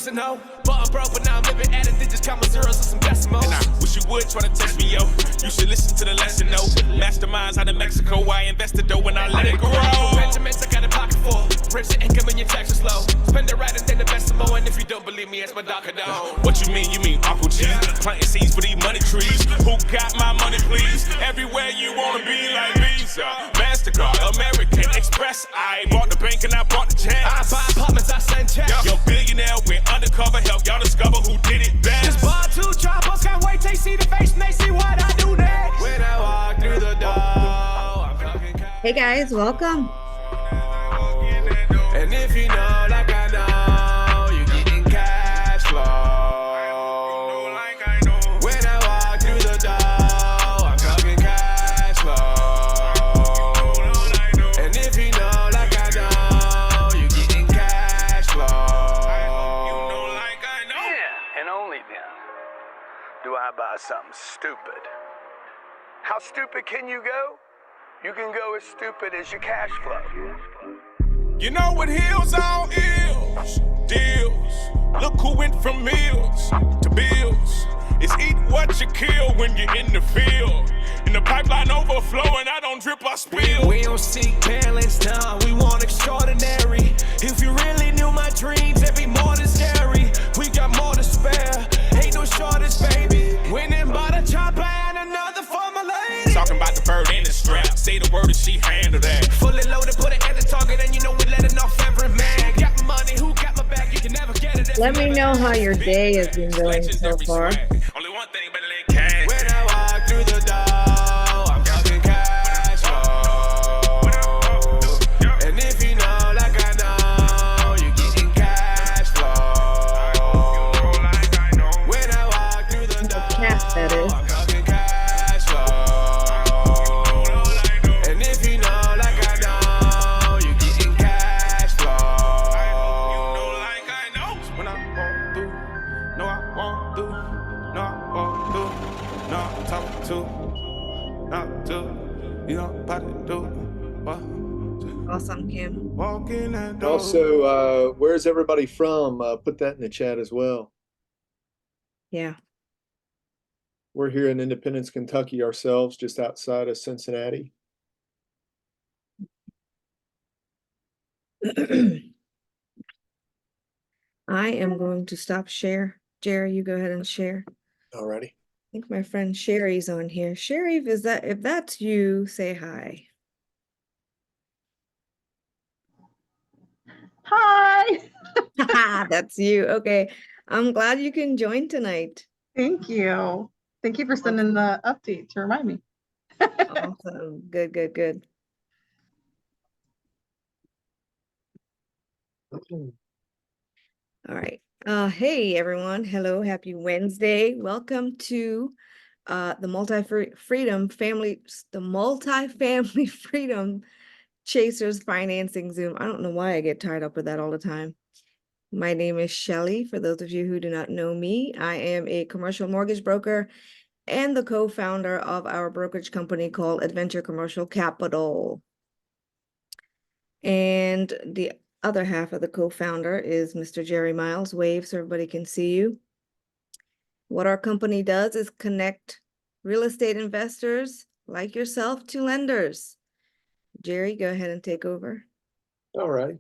losing hope. But I'm broke, but now I'm living adding digits, count my zeros and some decimals. And I wish you would try to test me, yo. You should listen to the lesson, no. Masterminds out of Mexico, I invested though when I let it grow. Regiments I got a pocket full. Rich the income and your taxes low. Spend it right and then the best of more. And if you don't believe me, ask my doctor though. What you mean? You mean Uncle G? Planting seeds for these money trees. Who got my money, please? Everywhere you wanna be like Visa, MasterCard, American Express. I bought the bank and I bought the checks. I buy apartments, I send checks. Yo, billionaire went undercover, help y'all discover who did it best. Just bought 2 droppers, can't wait till they see the face and they see what I do next. When I walk through the door, I'm talking cash. Hey guys, welcome. And if you know like I know, you getting cash flow. When I walk through the door, I'm talking cash flow. And if you know like I know, you getting cash flow. Yeah, and only then do I buy something stupid. How stupid can you go? You can go as stupid as your cash flow. You know what heals all ills? Deals. Look who went from meals to bills. It's eat what you kill when you're in the field. In the pipeline overflowing, I don't drip, I spill. We don't seek balance, nah, we want extraordinary. If you really knew my dreams, it'd be more than scary. We got more to spare, ain't no shortage, baby. Winning by the chopper and another for my lady. Talking about the bird in the strap. Say the word and she handle that. Fully loaded, put it at the target, and you know we letting off every man. Got my money, who got my back? You can never get it. Let me know how your day has been going so far. Only one thing better than cash. When I walk through the door, I'm talking cash flow. And if you know like I know, you getting cash flow. When I walk through the door, Cash, that is. I'm talking cash flow. And if you know like I know, you getting cash flow. When I walk through, no I won't do, no I won't do, no I'm talking to, not to, you know about to do, what? Awesome, Kim. Walking that door. Also, where's everybody from? Put that in the chat as well. Yeah. We're here in Independence, Kentucky ourselves, just outside of Cincinnati. I am going to stop share. Jerry, you go ahead and share. Alrighty. I think my friend Sherry's on here. Sherry, if that's you, say hi. Hi. That's you. Okay. I'm glad you can join tonight. Thank you. Thank you for sending the update to remind me. Awesome. Good, good, good. All right. Hey everyone. Hello. Happy Wednesday. Welcome to the Multifamily Freedom Chasers Financing Zoom. I don't know why I get tied up with that all the time. My name is Shelly. For those of you who do not know me, I am a commercial mortgage broker and the co-founder of our brokerage company called Adventure Commercial Capital. And the other half of the co-founder is Mr. Jerry Miles. Wave so everybody can see you. What our company does is connect real estate investors like yourself to lenders. Jerry, go ahead and take over. All right.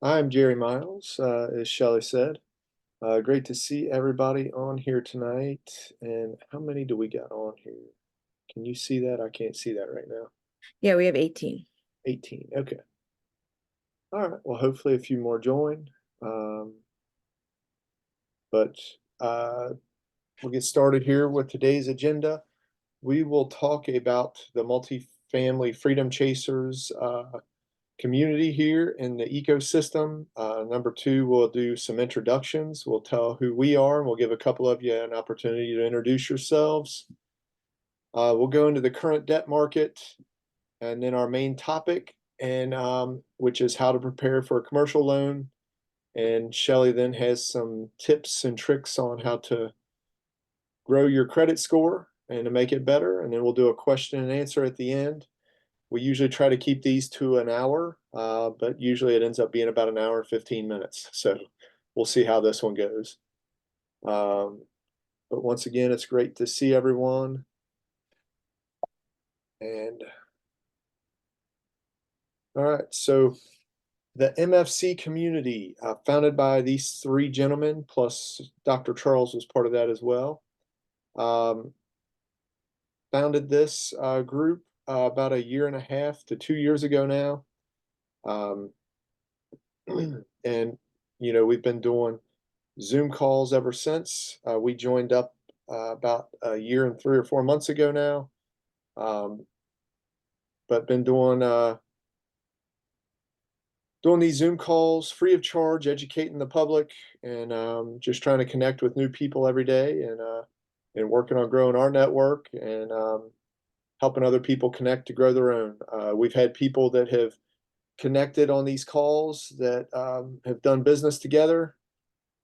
I'm Jerry Miles, as Shelly said. Great to see everybody on here tonight. And how many do we got on here? Can you see that? I can't see that right now. Yeah, we have 18. 18. Okay. All right. Well, hopefully a few more join. But we'll get started here with today's agenda. We will talk about the multifamily freedom chasers community here in the ecosystem. Number 2, we'll do some introductions. We'll tell who we are, and we'll give a couple of you an opportunity to introduce yourselves. We'll go into the current debt market, and then our main topic, and which is how to prepare for a commercial loan. And Shelly then has some tips and tricks on how to grow your credit score and to make it better. And then we'll do a question and answer at the end. We usually try to keep these to an hour, but usually it ends up being about an hour and 15 minutes. So we'll see how this one goes. But once again, it's great to see everyone. And all right, so the MFC community, founded by these three gentlemen, plus Dr. Charles was part of that as well. Founded this group about 1.5 to 2 years ago now. And, we've been doing Zoom calls ever since. We joined up about 1 year and 3 or 4 months ago now. But been doing these Zoom calls free of charge, educating the public, and just trying to connect with new people every day, and working on growing our network, and helping other people connect to grow their own. We've had people that have connected on these calls that have done business together.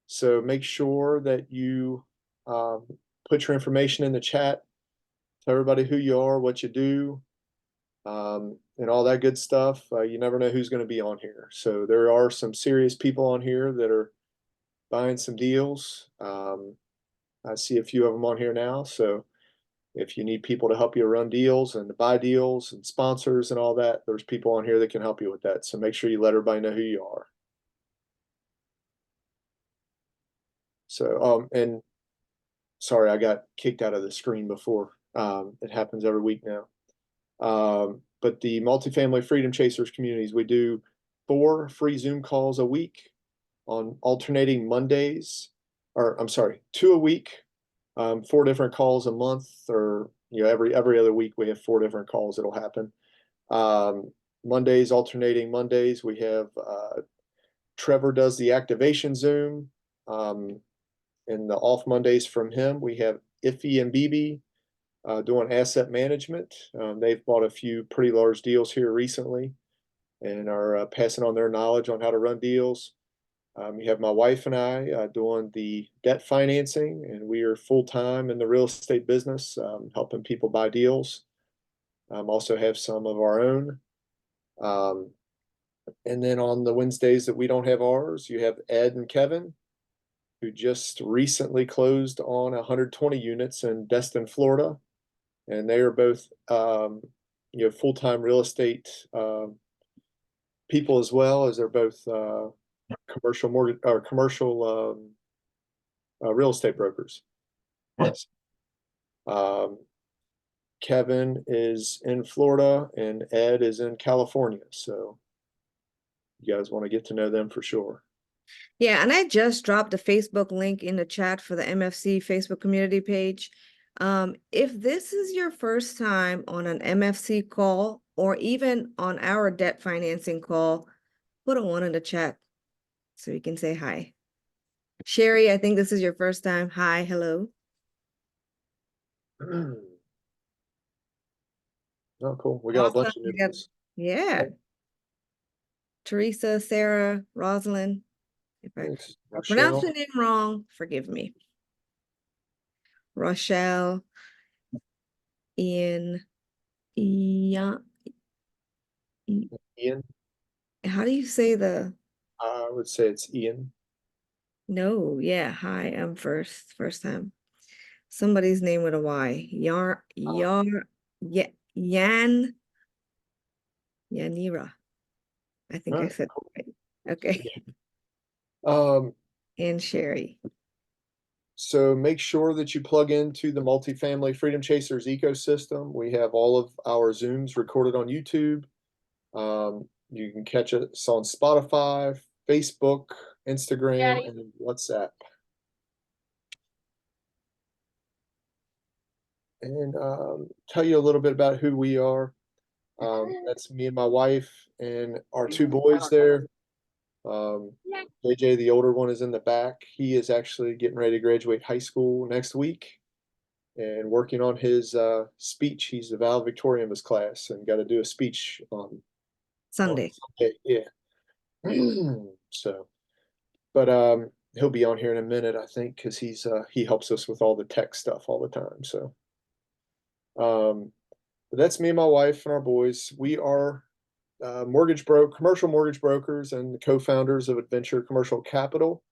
So make sure that you put your information in the chat. Tell everybody who you are, what you do, and all that good stuff. You never know who's going to be on here. So there are some serious people on here that are buying some deals. I see a few of them on here now. So if you need people to help you run deals and to buy deals and sponsors and all that, there's people on here that can help you with that. So make sure you let everybody know who you are. So, and sorry, I got kicked out of the screen before. It happens every week now. But the Multifamily Freedom Chasers communities, we do 4 free Zoom calls a week on alternating Mondays, or I'm sorry, 2 a week, 4 different calls a month, or every other week we have 4 different calls that'll happen. Mondays, alternating Mondays, we have Trevor does the activation Zoom. And the off Mondays from him, we have Iffy and BB doing asset management. They've bought a few pretty large deals here recently and are passing on their knowledge on how to run deals. You have my wife and I doing the debt financing, and we are full-time in the real estate business, helping people buy deals. Also have some of our own. And then on the Wednesdays that we don't have ours, you have Ed and Kevin, who just recently closed on 120 units in Destin, Florida. And they are both, full-time real estate people, as well as they're both commercial mortgage or commercial real estate brokers. Yes. Kevin is in Florida and Ed is in California. So you guys want to get to know them for sure. Yeah, and I just dropped a Facebook link in the chat for the MFC Facebook community page. If this is your first time on an MFC call or even on our debt financing call, put a 1 in the chat so we can say hi. Sherry, I think this is your first time. Hi, hello. Oh, cool. We got a bunch of new ones. Yeah. Teresa, Sarah, Rosalind. If I pronounce the name wrong, forgive me. Rochelle, Ian. How do you say the? I would say it's Ian. No, yeah. Hi, I'm first time. Somebody's name with a Y. Yanira. I think I said it right. Okay. And Sherry. So make sure that you plug into the Multifamily Freedom Chasers ecosystem. We have all of our Zooms recorded on YouTube. You can catch us on Spotify, Facebook, Instagram, and WhatsApp. And tell you a little bit about who we are. That's me and my wife and our 2 boys there. JJ, the older one, is in the back. He is actually getting ready to graduate high school next week and working on his speech. He's the valedictorian of his class and got to do a speech on Sunday. Yeah. So, but he'll be on here in a minute, I think, because he helps us with all the tech stuff all the time. So, but that's me and my wife and our boys. We are commercial mortgage brokers and the co-founders of Adventure Commercial Capital.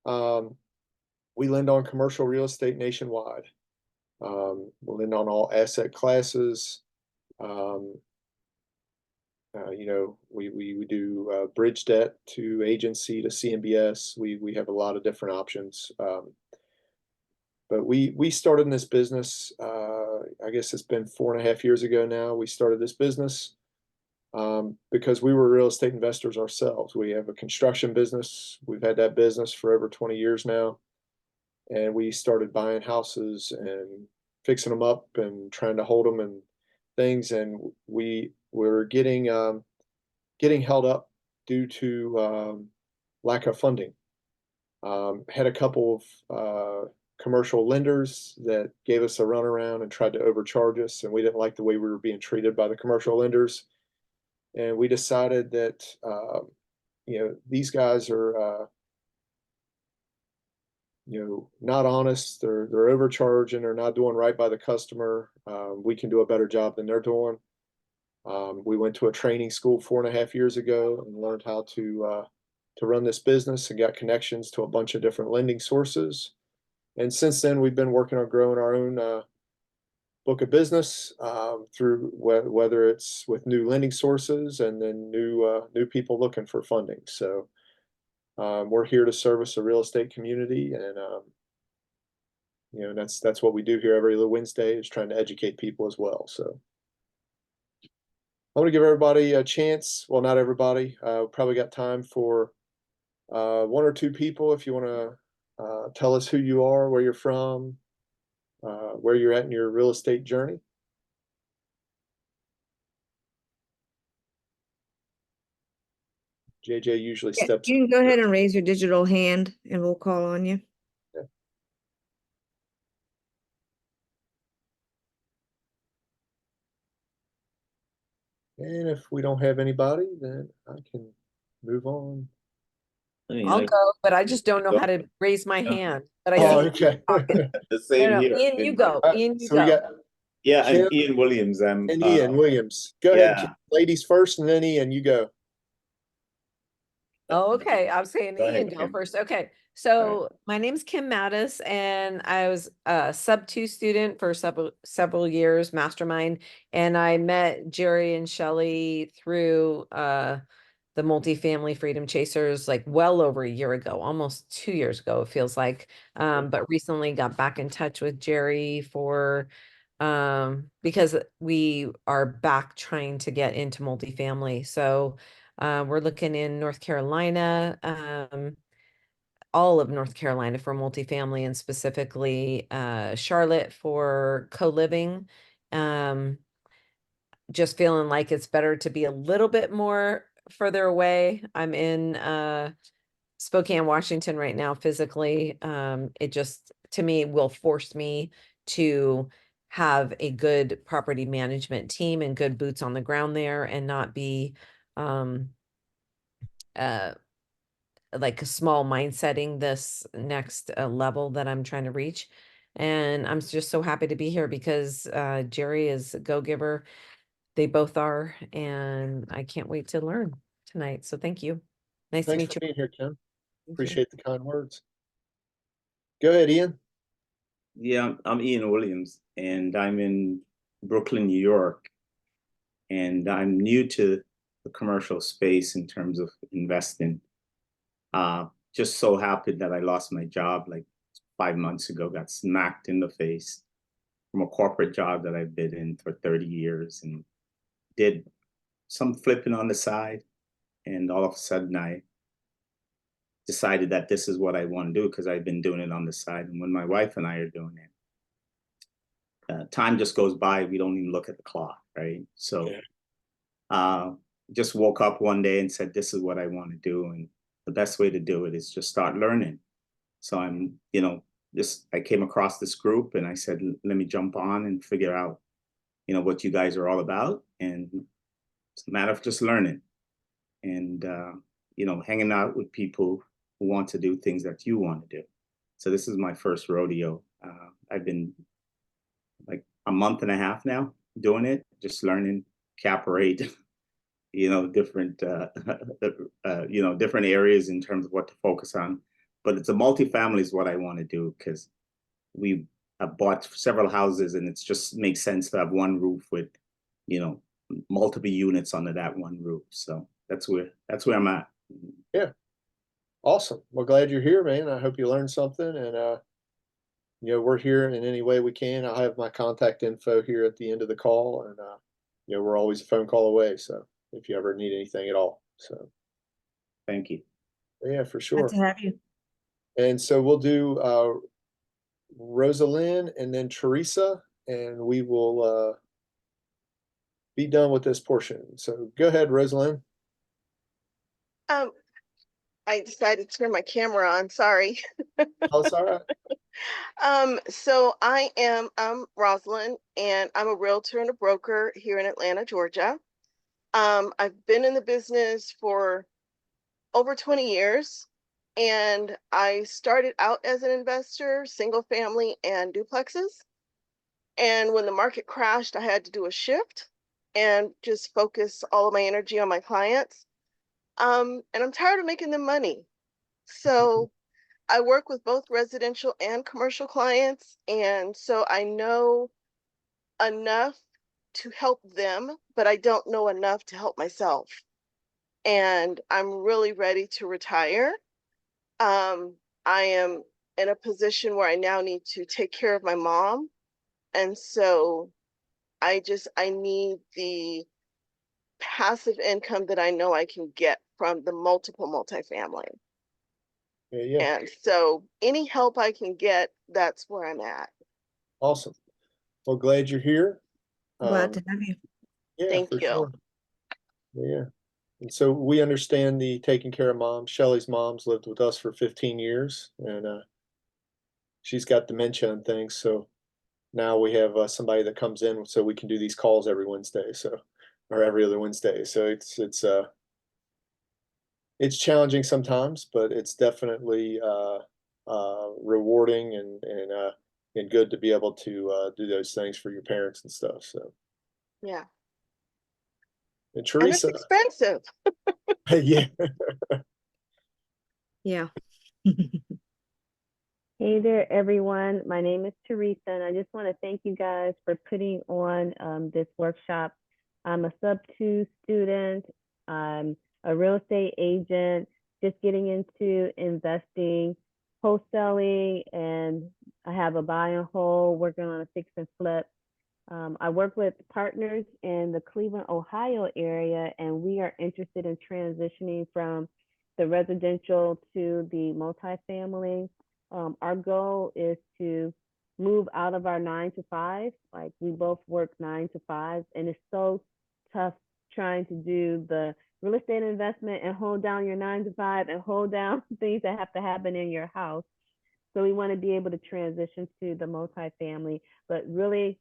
We lend on commercial real estate nationwide. We lend on all asset classes. We do bridge debt to agency to CMBS. We have a lot of different options. But we started in this business, I guess it's been 4.5 years ago now. We started this business because we were real estate investors ourselves. We have a construction business. We've had that business for over 20 years now. And we started buying houses and fixing them up and trying to hold them and things. And we were getting held up due to lack of funding. Had a couple of commercial lenders that gave us a runaround and tried to overcharge us, and we didn't like the way we were being treated by the commercial lenders. And we decided that these guys are not honest. They're overcharging. They're not doing right by the customer. We can do a better job than they're doing. We went to a training school 4.5 years ago and learned how to run this business and got connections to a bunch of different lending sources. And since then, we've been working on growing our own book of business through whether it's with new lending sources and then new people looking for funding. So we're here to service a real estate community, and that's what we do here every Wednesday, is trying to educate people as well. So I want to give everybody a chance. Well, not everybody. Probably got time for one or two people. If you want to tell us who you are, where you're from, where you're at in your real estate journey. JJ usually Yeah, steps. you can go ahead and raise your digital hand and we'll call on you. And if we don't have anybody, then I can move on. I'll go, but I just don't know how to raise my hand. But I see Okay. the same here. Ian, you go. Ian, you So we go. got Yeah, Kim I'm Ian Williams. and Ian Williams. Go ahead, Kim. Ladies first, and then Ian, you go. Oh, okay. I was saying Go ahead, Ian go Kim. first. Okay. So my name's Kim Mattis, and I was a sub-2 student for several years, mastermind, and I met Jerry and Shelly through the Multifamily Freedom Chasers like well over a year ago, almost 2 years ago, it feels like. But recently got back in touch with Jerry for because we are back trying to get into multifamily. So we're looking in North Carolina, all of North Carolina for multifamily, and specifically Charlotte for co-living. Just feeling like it's better to be a little bit more further away. I'm in Spokane, Washington right now physically. It just, to me, will force me to have a good property management team and good boots on the ground there, and not be like a small mindsetting this next level that I'm trying to reach. And I'm just so happy to be here because Jerry is a go-giver. They both are, and I can't wait to learn tonight. So thank you. Nice to Thanks meet for you. being here, Kim. Thank you. Appreciate the kind words. Go ahead, Ian. Yeah, I'm Ian Williams, and I'm in Brooklyn, New York. And I'm new to the commercial space in terms of investing. Just so happened that I lost my job like 5 months ago, got smacked in the face from a corporate job that I've been in for 30 years, and did some flipping on the side. And all of a sudden I decided that this is what I want to do, because I've been doing it on the side. And when my wife and I are doing it, time just goes by. We don't even look at the clock, right? So just woke up one day and said, this is what I want to do. And the best way to do it is just start learning. So I came across this group and I said, let me jump on and figure out, what you guys are all about. And it's a matter of just learning and, hanging out with people who want to do things that you want to do. So this is my first rodeo. I've been like a month and a half now doing it, just learning cap rate, different, different areas in terms of what to focus on. but it's a multifamily is what I want to do because we have bought several houses and it's just makes sense to have one roof with, you know, multiple units under that one roof. So that's where I'm at. Yeah. Awesome. Well, glad you're here, man. I hope you learned something, and you know, we're here in any way we can. I'll have my contact info here at the end of the call, and you know, we're always a phone call away. So if you ever need anything at all, so Thank you. yeah, for Glad sure. to have you. And so we'll do Rosalind and then Teresa, and we will be done with this portion. So go ahead, Rosalind. Um, I decided to turn my camera on, sorry. Oh, it's all right. So I'm Rosalind, and I'm a realtor and a broker here in Atlanta, Georgia. I've been in the business for over 20 years, and I started out as an investor, single family and duplexes. And when the market crashed, I had to do a shift and just focus all of my energy on my clients. And I'm tired of making them money. So I work with both residential and commercial clients. And so I know enough to help them, but I don't know enough to help myself. And I'm really ready to retire. I am in a position where I now need to take care of my mom. And so I need the passive income that I know I can get from the multiple multifamily. Yeah, yeah. And so any help I can get, that's where I'm at. Awesome. Well, glad you're here. Glad to have you. Yeah, Thank for you. sure. Yeah. And so we understand the taking care of mom. Shelly's mom's lived with us for 15 years, and she's got dementia and things. So now we have somebody that comes in so we can do these calls every Wednesday. So, or every other Wednesday. So it's challenging sometimes, but it's definitely rewarding and good to be able to do those things for your parents and stuff. So, Yeah. and And it's Teresa, expensive. yeah, Yeah. Hey there, everyone. My name is Teresa, and I just want to thank you guys for putting on this workshop. I'm a sub-2 student. I'm a real estate agent, just getting into investing, wholesaling, and I have a buy and hold, working on a fix and flip. I work with partners in the Cleveland, Ohio area, and we are interested in transitioning from the residential to the multifamily. Our goal is to move out of our 9 to 5. Like, we both work 9 to 5, and it's so tough trying to do the real estate investment and hold down your 9 to 5 and hold down things that have to happen in your house. So we want to be able to transition to the multifamily, but really,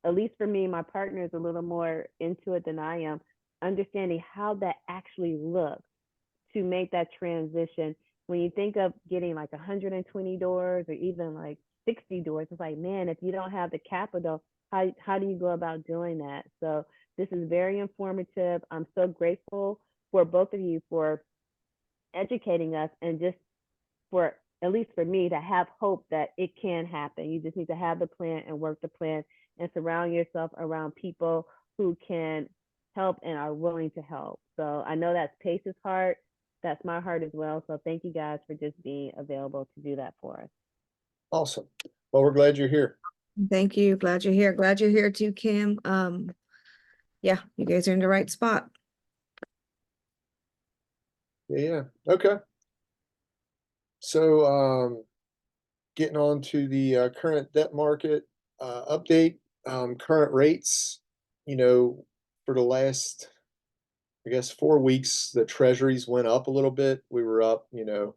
at least for me, my partner is a little more into it than I am, understanding how that actually looks to make that transition. When you think of getting like 120 doors or even like 60 doors, it's like, man, if you don't have the capital, how do you go about doing that? So this is very informative. I'm so grateful for both of you for educating us, and just for, at least for me, to have hope that it can happen. You just need to have the plan and work the plan and surround yourself around people who can help and are willing to help. So I know that's Pace's heart. That's my heart as well. So thank you guys for just being available to do that for us. awesome. Well, we're glad you're here. Thank you. Glad you're here. Glad you're here too, Kim. Yeah, you guys are in the right spot. Yeah. Okay. So, getting on to the current debt market update. Current rates, you know, for the last, I guess, 4 weeks, the treasuries went up a little bit. We were up, you know,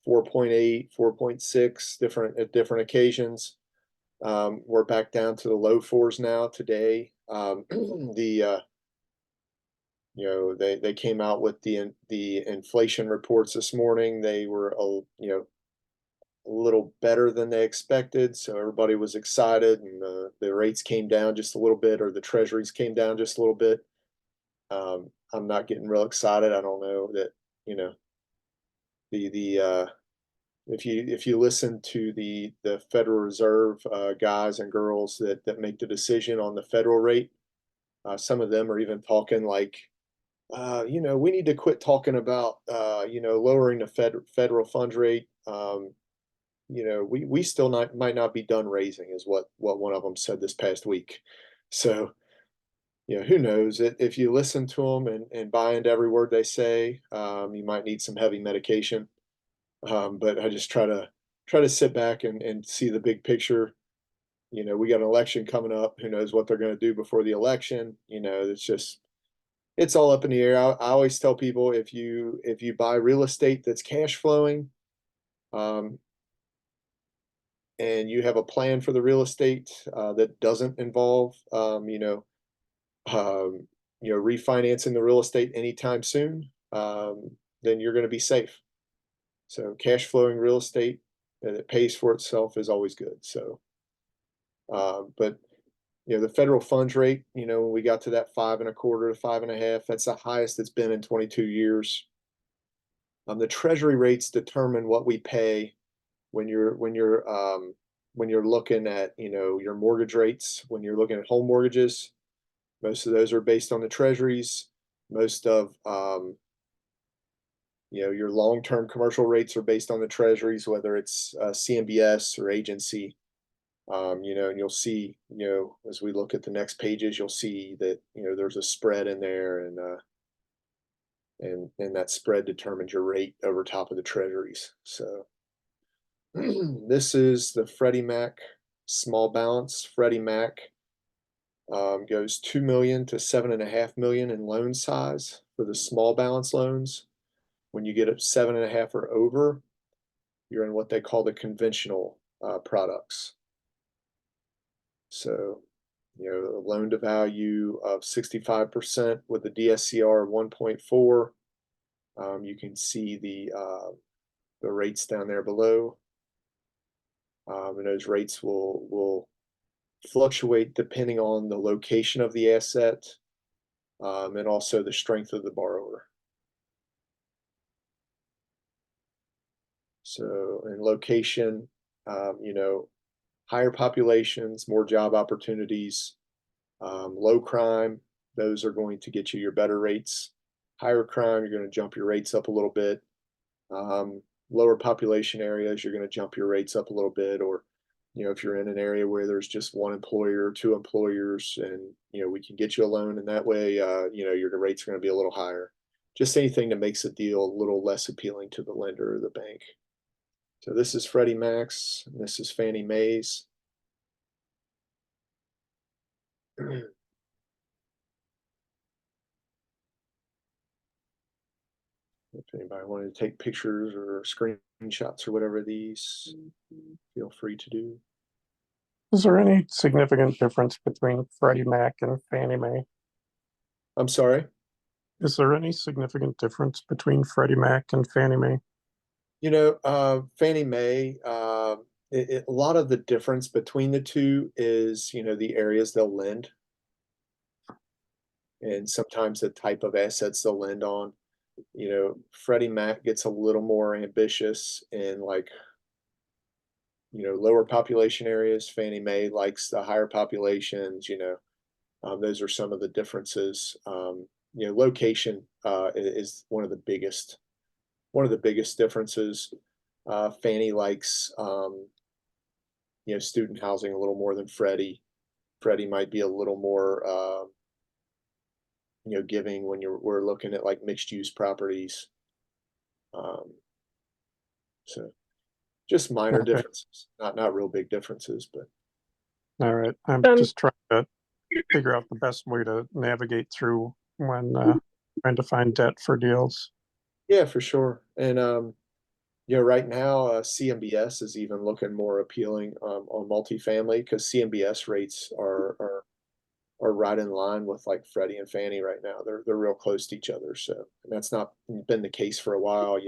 4.8, 4.6 at different occasions. We're back down to the low fours now today. You know, they came out with the inflation reports this morning. They were you know, a little better than they expected, so everybody was excited, and the rates came down just a little bit, or the treasuries came down just a little bit. I'm not getting real excited. I don't know that, you know, the if you listen to the Federal Reserve guys and girls that make the decision on the federal rate, some of them are even talking like, we need to quit talking about lowering the federal funds rate. We still might not be done raising, is what one of them said this past week. So who knows? If you listen to them and buy into every word they say, you might need some heavy medication. But I just try to sit back and see the big picture. We got an election coming up. Who knows what they're going to do before the election? It's all up in the air. I always tell people, if you buy real estate that's cash flowing, and you have a plan for the real estate that doesn't involve refinancing the real estate anytime soon, then you're going to be safe. So cash flowing real estate that pays for itself is always good. So, but the federal funds rate, when we got to that 5.25 to 5.5, that's the highest it's been in 22 years. The treasury rates determine what we pay when you're looking at, your mortgage rates, when you're looking at home mortgages. Most of those are based on the treasuries. Most of, your long-term commercial rates are based on the treasuries, whether it's CMBS or agency. And you'll see, as we look at the next pages, you'll see that, there's a spread in there, and that spread determines your rate over top of the treasuries. So this is the Freddie Mac small balance. Freddie Mac goes 2 million to 7.5 million in loan size for the small balance loans. When you get up 7.5 or over, you're in what they call the conventional products. So, a loan to value of 65% with the DSCR of 1.4. You can see the rates down there below. And those rates will fluctuate depending on the location of the asset, and also the strength of the borrower. So in location, higher populations, more job opportunities, low crime, those are going to get you your better rates. Higher crime, you're going to jump your rates up a little bit. Lower population areas, you're going to jump your rates up a little bit. Or, if you're in an area where there's just one employer or two employers, and, we can get you a loan, and that way, your rates are going to be a little higher. Just anything that makes a deal a little less appealing to the lender or the bank. So this is Freddie Mac's, and this is Fannie Mae's. If anybody wanted to take pictures or screenshots or whatever of these, feel free to do. Is there any significant difference between Freddie Mac and Fannie Mae? I'm sorry? Is there any significant difference between Freddie Mac and Fannie Mae? Fannie Mae, a lot of the difference between the two is, the areas they'll lend, and sometimes the type of assets they'll lend on. Freddie Mac gets a little more ambitious in lower population areas. Fannie Mae likes the higher populations. Those are some of the differences. Location is one of the biggest differences. Fannie likes student housing a little more than Freddie. Freddie might be a little more giving when we're looking at like mixed use properties. So just minor differences, not real big differences, but. All right. I'm just trying to figure out the best way to navigate through when trying to find debt for deals. Yeah, for sure. And right now CMBS is even looking more appealing on multifamily, because CMBS rates are right in line with like Freddie and Fannie right now. They're real close to each other. So, and that's not been the case for a while.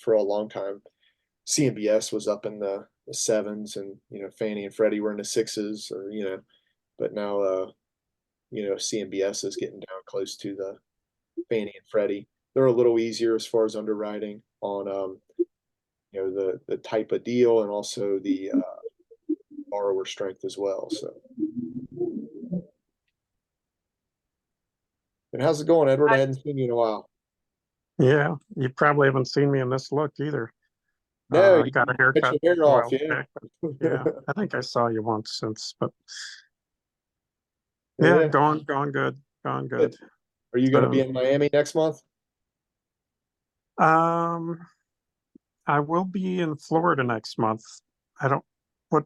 For a long time, CMBS was up in the sevens, and Fannie and Freddie were in the sixes, or but now CMBS is getting down close to the Fannie and Freddie. They're a little easier as far as underwriting on you know, the type of deal and also the borrower strength as well. So, and how's it going, Edward? I hadn't seen you in a while. Yeah, you probably haven't seen me in this look either. No, I got a cut haircut your hair a off, while yeah. back, but yeah, I think I saw you once since, but Yeah, yeah, yeah. going good, Good. Are you going to be So, in Miami next month? I will be in Florida next month. I don't, what,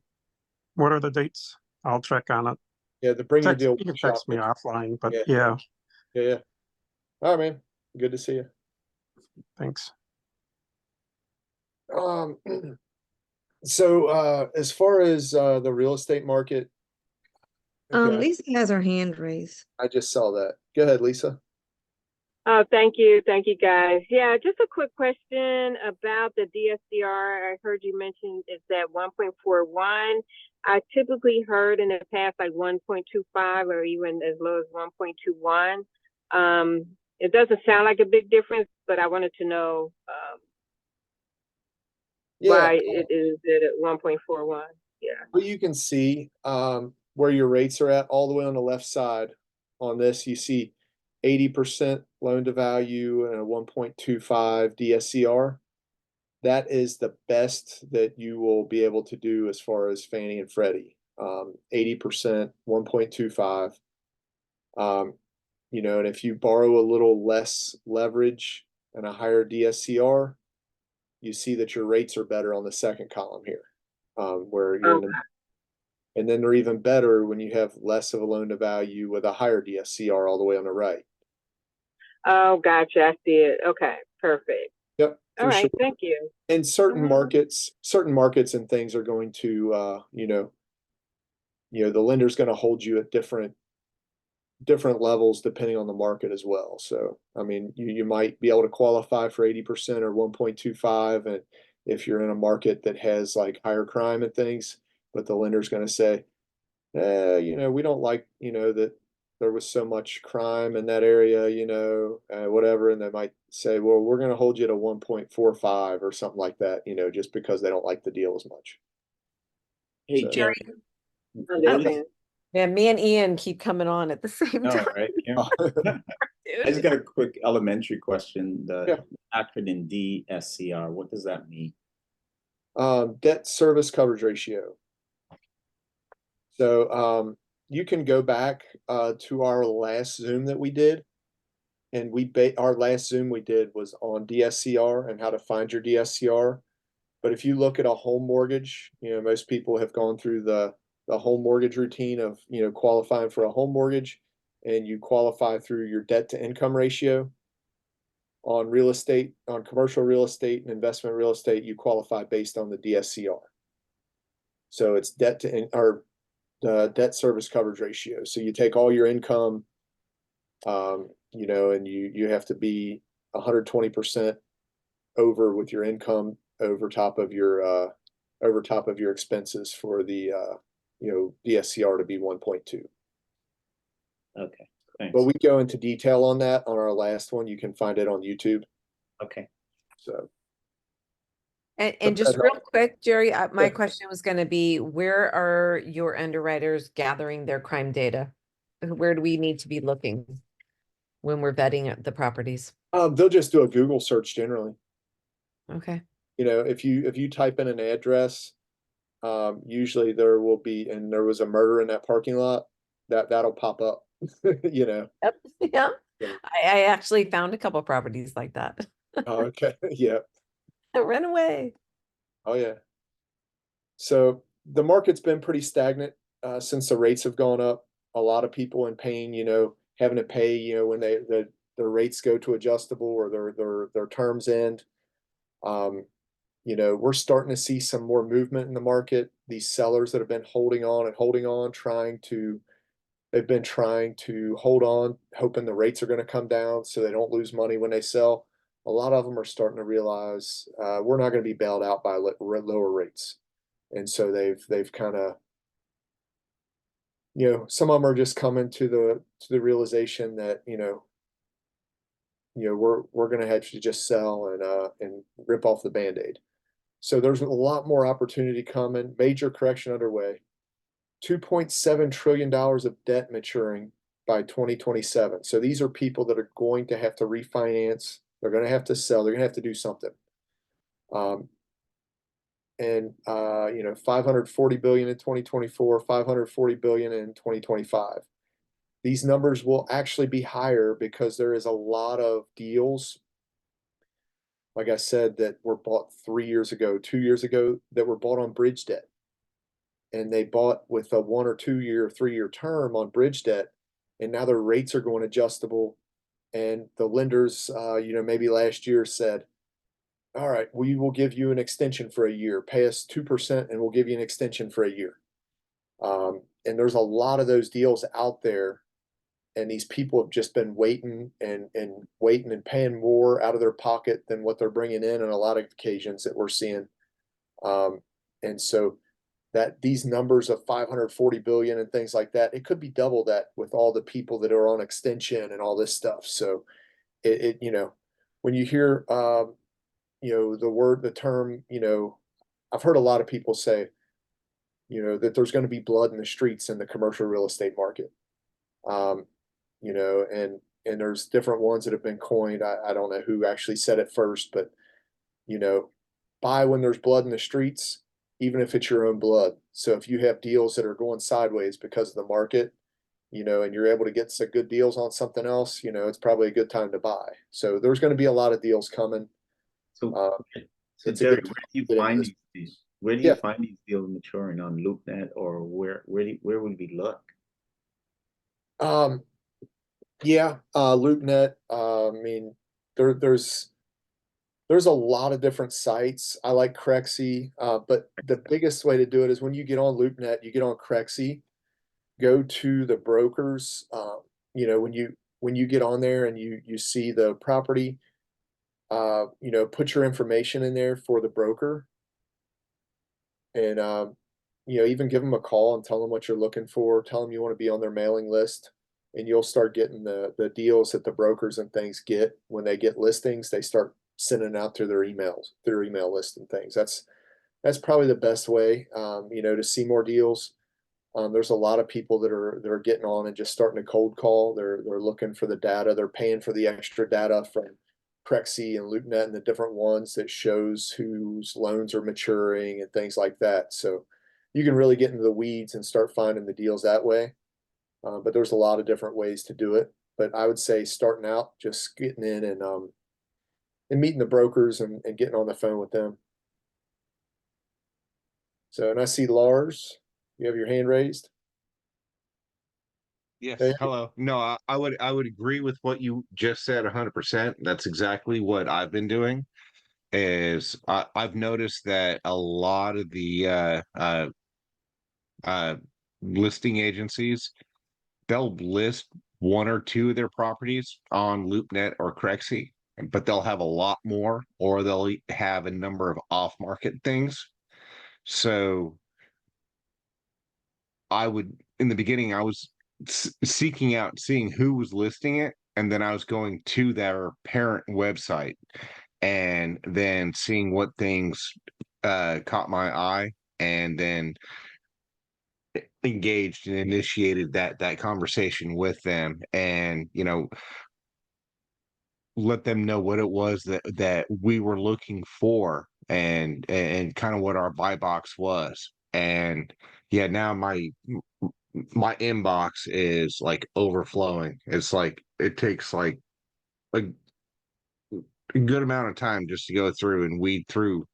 what are the dates? I'll check on it. Yeah, the Bring Your Text, Deal you can workshop. text me offline, but Yeah. yeah, Yeah, yeah. All right, man. Good to see you. thanks. Um, so as far as the real estate market, okay, Lisa has her hand raised. I just saw that. Go ahead, Lisa. Oh, thank you. Thank you, guys. Yeah, just a quick question about the DSCR. I heard you mention it's at 1.41. I typically heard in the past like 1.25 or even as low as 1.21. It doesn't sound like a big difference, but I wanted to know Yeah, why it is at 1.41. Yeah. well, you can see where your rates are at all the way on the left side. On this, you see 80% loan to value and a 1.25 DSCR. That is the best that you will be able to do as far as Fannie and Freddie. 80%, 1.25. You know, and if you borrow a little less leverage and a higher DSCR, you see that your rates are better on the second column here, where you're in the, and then they're even better when you have less of a loan to value with a higher DSCR all the way on the right. Oh, gotcha. I see it. Okay, perfect. Yep. All For right, sure. thank you. And certain markets and things are going to, you know, the lender's going to hold you at different levels depending on the market as well. So, I mean, you might be able to qualify for 80% or 1.25. And if you're in a market that has like higher crime and things, but the lender's going to say, you know, we don't like, you know, that there was so much crime in that area, you know, whatever. And they might say, well, we're going to hold you to 1.45 or something like that, you know, just because they don't like the deal as much. Hey, So, Jerry, what is, Understand. Yeah, me and Ian keep coming on at the same all time. right, yeah. Dude. I just got a quick elementary question. The Yeah. acronym DSCR, what does that mean? debt service coverage ratio. So you can go back to our last Zoom that we did, and our last Zoom we did was on DSCR and how to find your DSCR. But if you look at a home mortgage, you know, most people have gone through the home mortgage routine of, you know, qualifying for a home mortgage, and you qualify through your debt to income ratio. On real estate, on commercial real estate and investment real estate, you qualify based on the DSCR. So it's debt service coverage ratio. So you take all your income, you know, and you have to be 120% over with your income over top of your expenses for the you know, DSCR to be 1.2. Okay, thanks. But we go into detail on that on our last one. You can find it on YouTube. Okay. So And just real quick, Jerry, my question was going to be, where are your underwriters gathering their crime data? Where do we need to be looking when we're vetting the properties? they'll just do a Google search generally. Okay. You know, if you type in an address, usually there will be, and there was a murder in that parking lot, that'll pop up. You know. Yep. Yeah. Yeah. I actually found a couple properties like that. Oh, okay. Yeah. I ran away. Oh yeah. So the market's been pretty stagnant since the rates have gone up. A lot of people in pain, you know, having to pay, you know, when their rates go to adjustable or their terms end. You know, we're starting to see some more movement in the market. These sellers that have been holding on, they've been trying to hold on, hoping the rates are going to come down so they don't lose money when they sell. A lot of them are starting to realize we're not going to be bailed out by lower rates. And so they've kind of, you know, some of them are just coming to the realization that, you know, we're going to have to just sell and rip off the Band-Aid. So there's a lot more opportunity coming, major correction underway. $2.7 trillion of debt maturing by 2027. So these are people that are going to have to refinance. They're going to have to sell. They're going to have to do something. And 540 billion in 2024, 540 billion in 2025. These numbers will actually be higher because there is a lot of deals, like I said, that were bought 3 years ago, 2 years ago, that were bought on bridge debt. And they bought with a 1 or 2 year, 3-year term on bridge debt, and now their rates are going adjustable. And the lenders, maybe last year said, all right, we will give you an extension for a year. Pay us 2% and we'll give you an extension for a year. And there's a lot of those deals out there. And these people have just been waiting and waiting and paying more out of their pocket than what they're bringing in on a lot of occasions that we're seeing. And so that these numbers of 540 billion and things like that, it could be double that with all the people that are on extension and all this stuff. So when you hear, the term, I've heard a lot of people say, that there's going to be blood in the streets in the commercial real estate market. And there's different ones that have been coined. I don't know who actually said it first, but, buy when there's blood in the streets, even if it's your own blood. So if you have deals that are going sideways because of the market, and you're able to get some good deals on something else, it's probably a good time to buy. So there's going to be a lot of deals coming. So it's a Jerry, good where time do you to get find into these? Where do you find these deals maturing on LoopNet, or where would we look? LoopNet. I mean, there's a lot of different sites. I like Crexy, but the biggest way to do it is when you get on LoopNet, you get on Crexy, go to the brokers. When you get on there and you see the property, put your information in there for the broker, and even give them a call and tell them what you're looking for. Tell them you want to be on their mailing list, and you'll start getting the deals that the brokers and things get when they get listings. They start sending out to their email list and things. That's probably the best way, to see more deals. There's a lot of people that are getting on and just starting to cold call. They're looking for the data. They're paying for the extra data from Crexy and LoopNet and the different ones that shows whose loans are maturing and things like that. So you can really get into the weeds and start finding the deals that way. But there's a lot of different ways to do it. But I would say starting out, just getting in and meeting the brokers and getting on the phone with them. So, and I see Lars, you have your hand raised. Yes, Hey. hello. No, I would agree with what you just said 100%. That's exactly what I've been doing. I've noticed that a lot of the listing agencies, they'll list one or two of their properties on LoopNet or Crexy, but they'll have a lot more, or they'll have a number of off-market things. So in the beginning, I was seeking out, seeing who was listing it, and then I was going to their parent website and then seeing what things caught my eye, and then engaged and initiated that conversation with them, and let them know what it was that we were looking for, and kind of what our buy box was. And yeah, now my inbox is like overflowing. It's like it takes like a good amount of time just to go through and weed through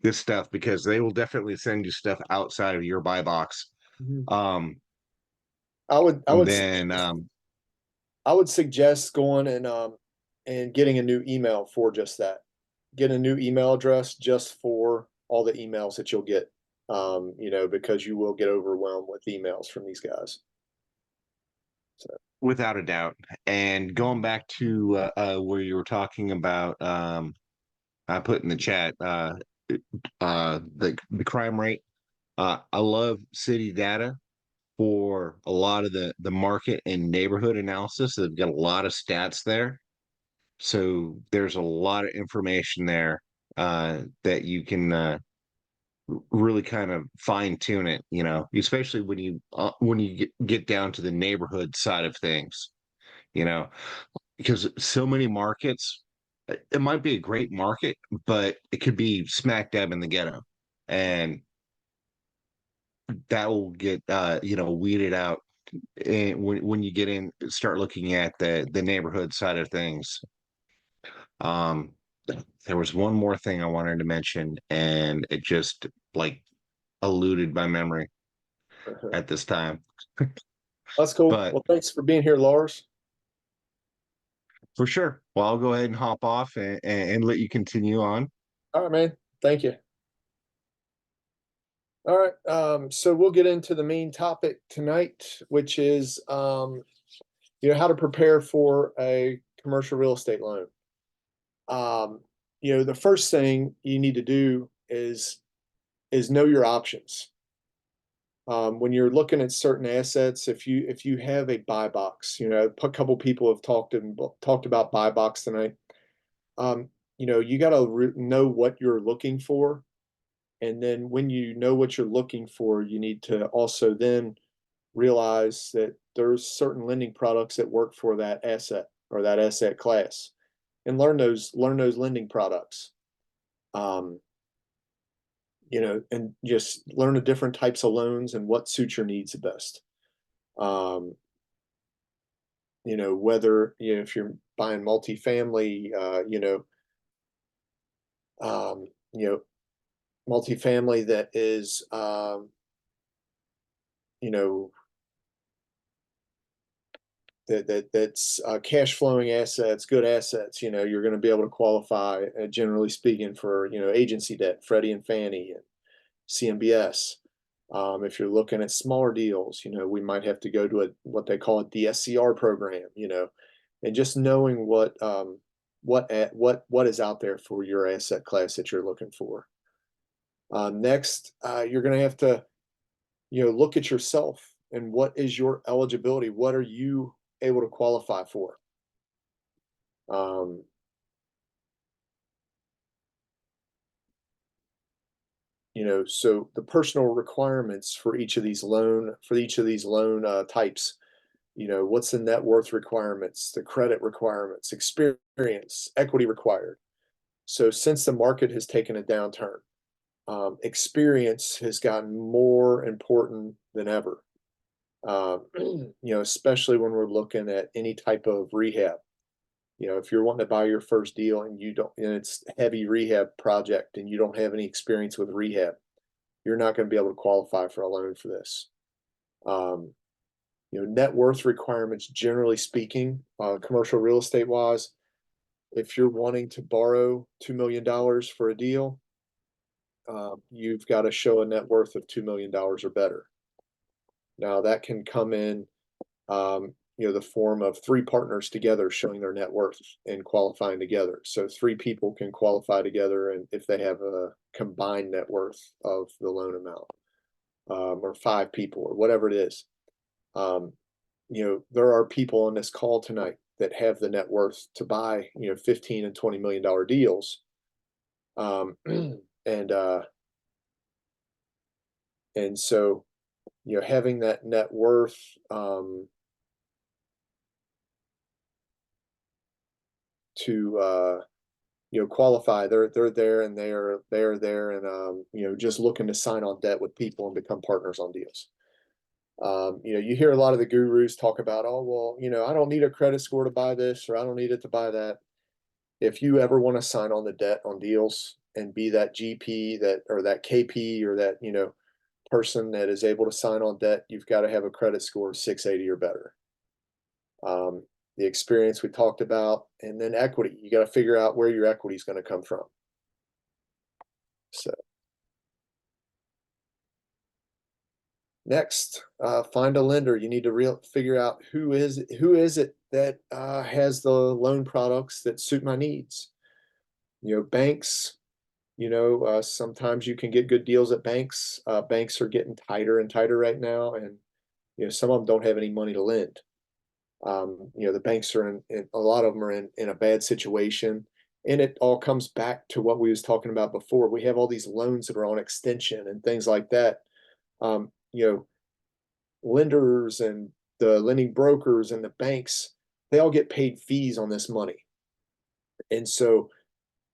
this stuff, because they will definitely send you stuff outside of your buy box. I would suggest going and getting a new email for just that. Get a new email address just for all the emails that you'll get. Because you will get overwhelmed with emails from these guys. So. Without a doubt. And going back to where you were talking about, I put in the chat the crime rate. I love city data for a lot of the market and neighborhood analysis. They've got a lot of stats there. So there's a lot of information there that you can really kind of fine tune it, especially when you get down to the neighborhood side of things, you know, because so many markets, it might be a great market, but it could be smack dab in the ghetto, and that will get weeded out. And when you get in, start looking at the neighborhood side of things. Um, there was one more thing I wanted to mention, and it just like eluded my memory at this time. That's cool. But Well, thanks for being here, Lars. for sure. Well, I'll go ahead and hop off and let you continue on. All right, man. Thank you. All right. So we'll get into the main topic tonight, which is how to prepare for a commercial real estate loan. The first thing you need to do is know your options. When you're looking at certain assets, if you have a buy box, a couple people have talked about buy box tonight. You got to know what you're looking for, and then when you know what you're looking for, you need to also then realize that there's certain lending products that work for that asset or that asset class, and learn those lending products. And just learn the different types of loans and what suits your needs the best. Whether, if you're buying multifamily, multifamily that is, that's cash flowing assets, good assets, you're going to be able to qualify, generally speaking, for, agency debt, Freddie and Fannie and CMBS. If you're looking at smaller deals, we might have to go to what they call a DSCR program, and just knowing what is out there for your asset class that you're looking for. Next, you're going to have to, look at yourself and what is your eligibility? What are you able to qualify for? So the personal requirements for each of these loan types, what's the net worth requirements, the credit requirements, experience, equity required. So since the market has taken a downturn, experience has gotten more important than ever. Especially when we're looking at any type of rehab. If you're wanting to buy your first deal and it's a heavy rehab project and you don't have any experience with rehab, you're not going to be able to qualify for a loan for this. Net worth requirements, generally speaking, commercial real estate wise, if you're wanting to borrow $2 million for a deal, you've got to show a net worth of $2 million or better. Now that can come in, the form of 3 partners together showing their net worth and qualifying together. So 3 people can qualify together, and if they have a combined net worth of the loan amount, or 5 people or whatever it is. There are people on this call tonight that have the net worth to buy, $15 and $20 million deals. And so, having that net worth, to qualify, they're there, and they are there, and just looking to sign on debt with people and become partners on deals. You hear a lot of the gurus talk about, oh, well, I don't need a credit score to buy this, or I don't need it to buy that. If you ever want to sign on the debt on deals and be that GP or that KP or that, person that is able to sign on debt, you've got to have a credit score of 680 or better. The experience we talked about, and then equity. You got to figure out where your equity is going to come from. So next, find a lender. You need to figure out who is it that has the loan products that suit my needs. Banks. Sometimes you can get good deals at banks. Banks are getting tighter and tighter right now, and some of them don't have any money to lend. The banks are in a lot of them are in a bad situation, And it all comes back to what we was talking about before. We have all these loans that are on extension and things like that. You know, lenders and the lending brokers and the banks, they all get paid fees on this money. And so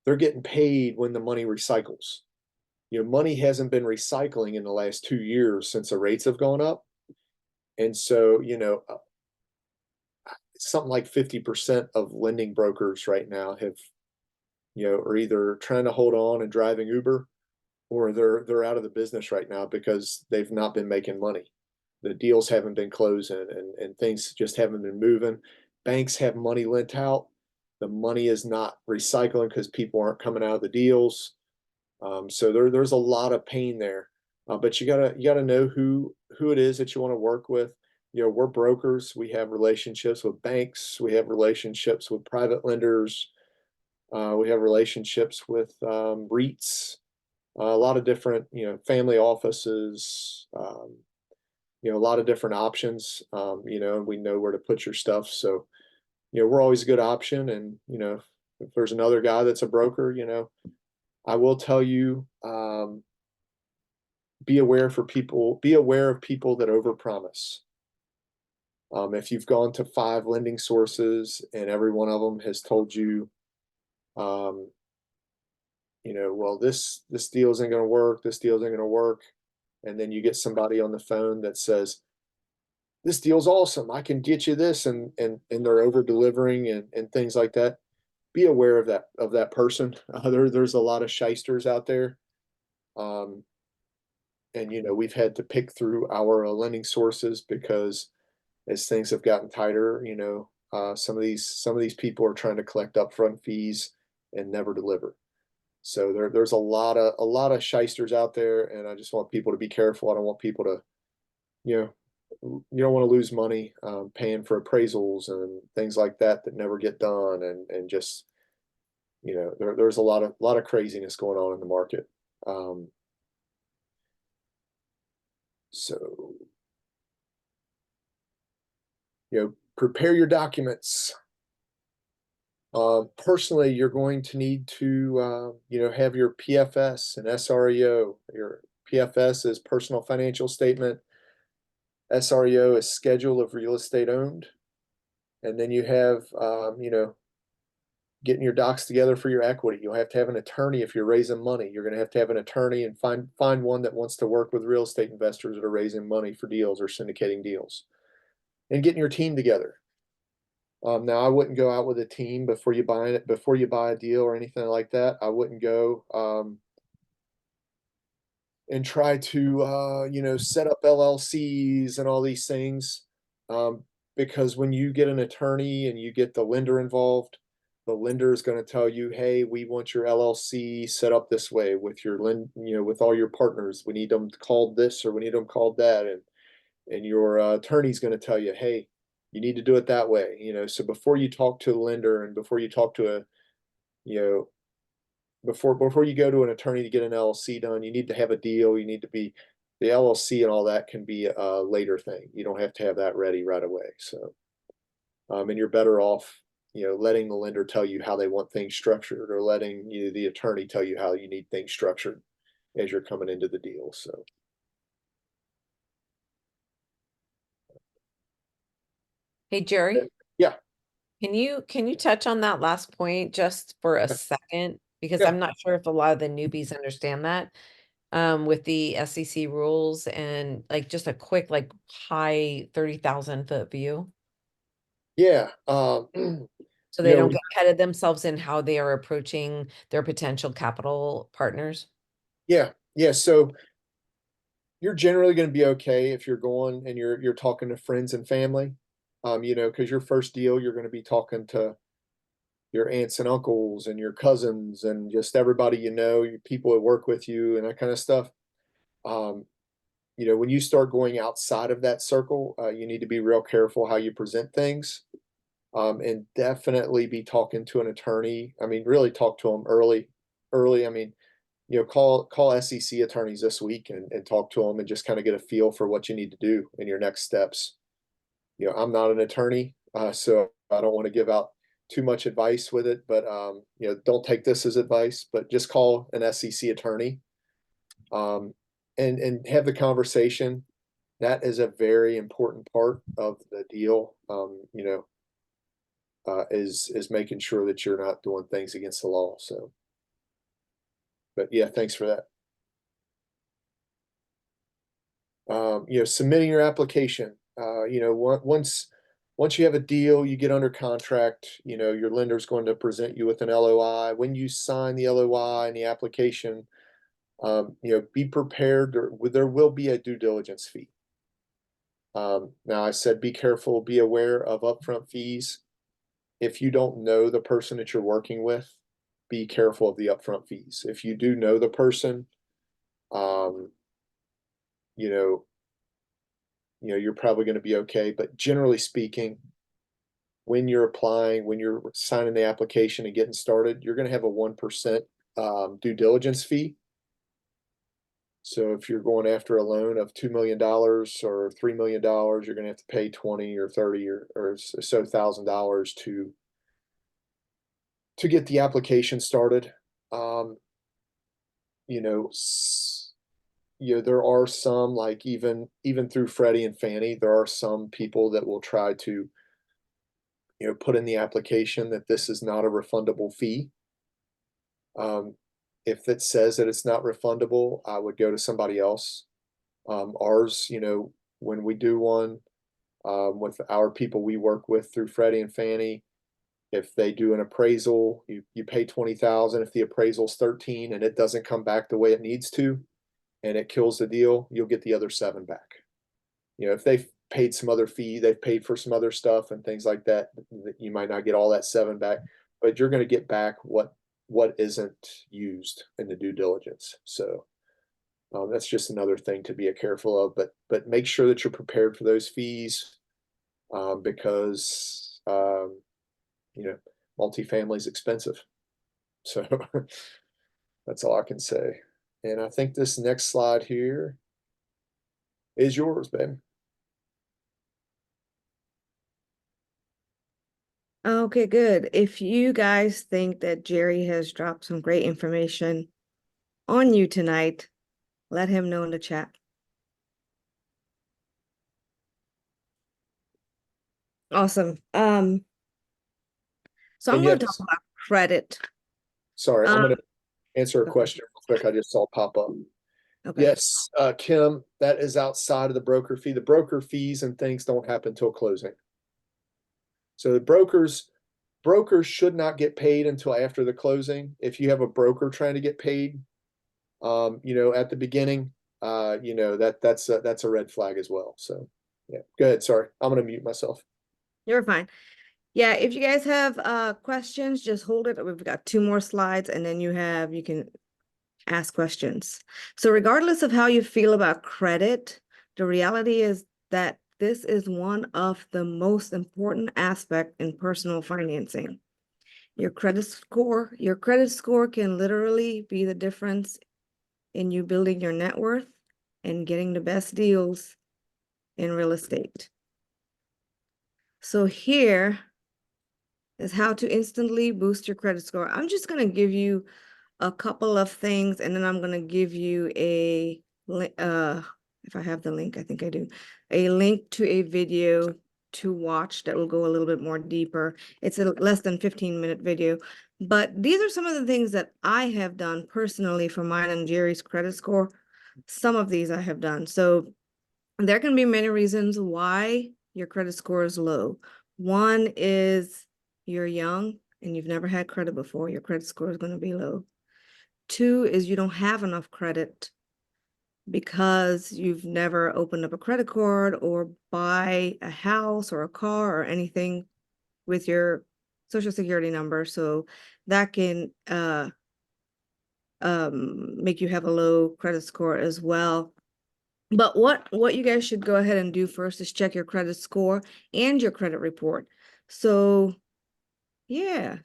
they're getting paid when the money recycles. Money hasn't been recycling in the last 2 years since the rates have gone up. And so, something like 50% of lending brokers right now have, are either trying to hold on and driving Uber, or they're out of the business right now because they've not been making money. The deals haven't been closing, and things just haven't been moving. Banks have money lent out. The money is not recycling because people aren't coming out of the deals. So there's a lot of pain there. But you gotta know who it is that you want to work with. We're brokers. We have relationships with banks. We have relationships with private lenders. We have relationships with REITs, a lot of different, family offices, a lot of different options, and we know where to put your stuff. So, we're always a good option. And, if there's another guy that's a broker, I will tell you, be aware of people that overpromise. If you've gone to 5 lending sources and every one of them has told you, well, this deal isn't going to work, this deal isn't going to work. And then you get somebody on the phone that says, this deal's awesome, I can get you this, and they're over delivering and things like that. Be aware of that person. There's a lot of shysters out there. And we've had to pick through our lending sources because as things have gotten tighter, some of these people are trying to collect upfront fees and never deliver. So there's a lot of shysters out there, and I just want people to be careful. I don't want people to, you don't want to lose money paying for appraisals and things like that never get done, and just, there's a lot of craziness going on in the market. So, prepare your documents. Personally, you're going to need to, have your PFS and SREO. Your PFS is personal financial statement. SREO is schedule of real estate owned. And then you have, getting your docs together for your equity. You'll have to have an attorney if you're raising money. You're going to have an attorney, and find one that wants to work with real estate investors that are raising money for deals or syndicating deals. And getting your team together. Now, I wouldn't go out with a team before you buy a deal or anything like that. I wouldn't go and try to set up LLCs and all these things, because when you get an attorney and you get the lender involved, the lender is going to tell you, hey, we want your LLC set up this way with with all your partners. We need them called this, or we need them called that, and your attorney's going to tell you, hey, you need to do it that way. So before you talk to a lender, and before you talk to before you go to an attorney to get an LLC done, you need to have a deal. You need to be, the LLC and all that can be a later thing. You don't have to have that ready right away. So, and you're better off, letting the lender tell you how they want things structured, or letting the attorney tell you how you need things structured as you're coming into the deal. So. Hey, Jerry. Yeah. Can you touch on that last point just for a second? Because Yeah. I'm not sure if a lot of the newbies understand that, with the SEC rules, and like just a quick, like high 30,000-foot view. Yeah. So they don't get ahead of themselves in how they are approaching their potential capital partners. Yeah. Yeah. So you're generally going to be okay if you're going and you're talking to friends and family, because your first deal, you're going to be talking to your aunts and uncles and your cousins and just everybody, your people that work with you and that kind of stuff. When you start going outside of that circle, you need to be real careful how you present things, and definitely be talking to an attorney. I mean, really talk to them early. I mean, call SEC attorneys this week and talk to them and just kind of get a feel for what you need to do in your next steps. I'm not an attorney, so I don't want to give out too much advice with it, but you know, don't take this as advice, but just call an SEC attorney and have the conversation. That is a very important part of the deal. You know, is making sure that you're not doing things against the law. So, but yeah, thanks for that. You know, submitting your application. You know, once you have a deal, you get under contract, you know, your lender's going to present you with an LOI. When you sign the LOI and the application, you know, be prepared. There will be a due diligence fee. Now I said, be careful, be aware of upfront fees. If you don't know the person that you're working with, be careful of the upfront fees. If you do know the person, you know, you're probably going to be okay. But generally speaking, when you're applying, when you're signing the application and getting started, you're going to have a 1% due diligence fee. So if you're going after a loan of $2 million or $3 million, you're going to have to pay 20 or 30 or so $1,000 to get the application started. You know, there are some, like even through Freddie and Fannie, there are some people that will try to, you know, put in the application that this is not a refundable fee. If it says that it's not refundable, I would go to somebody else. Ours, you know, when we do one with our people we work with through Freddie and Fannie, if they do an appraisal, you pay 20,000. If the appraisal's 13 and it doesn't come back the way it needs to, and it kills the deal, you'll get the other 7 back. You know, if they've paid some other fee, they've paid for some other stuff and things like that, you might not get all that 7 back, but you're going to get back what isn't used in the due diligence. So that's just another thing to be careful of, but make sure that you're prepared for those fees because you know, multifamily is expensive. So that's all I can say. And I think this next slide here is yours, babe. Okay, good. If you guys think that Jerry has dropped some great information on you tonight, let him know in the chat. Awesome. So I'm going to talk about credit. Sorry, I'm going to answer a question real quick. I just saw pop up. Okay. Yes, Kim, that is outside of the broker fee. The broker fees and things don't happen till closing. So the brokers should not get paid until after the closing. If you have a broker trying to get paid, you know, at the beginning, you know, that's a red flag as well. So yeah, go ahead. Sorry, I'm going to mute myself. You're fine. Yeah, if you guys have questions, just hold it. We've got 2 more slides and then you can ask questions. So regardless of how you feel about credit, the reality is that this is one of the most important aspects in personal financing. Your credit score can literally be the difference in you building your net worth and getting the best deals in real estate. So here is how to instantly boost your credit score. I'm just going to give you a couple of things, and then I'm going to give you a if I have the link, I think I do, a link to a video to watch that will go a little bit more deeper. It's a less than 15-minute video, but these are some of the things that I have done personally for mine and Jerry's credit score. Some of these I have done. So there can be many reasons why your credit score is low. One is you're young and you've never had credit before. Your credit score is going to be low. 2 is you don't have enough credit because you've never opened up a credit card or buy a house or a car or anything with your social security number. So that can make you have a low credit score as well. But what you guys should go ahead and do first is check your credit score and your credit report. So yeah.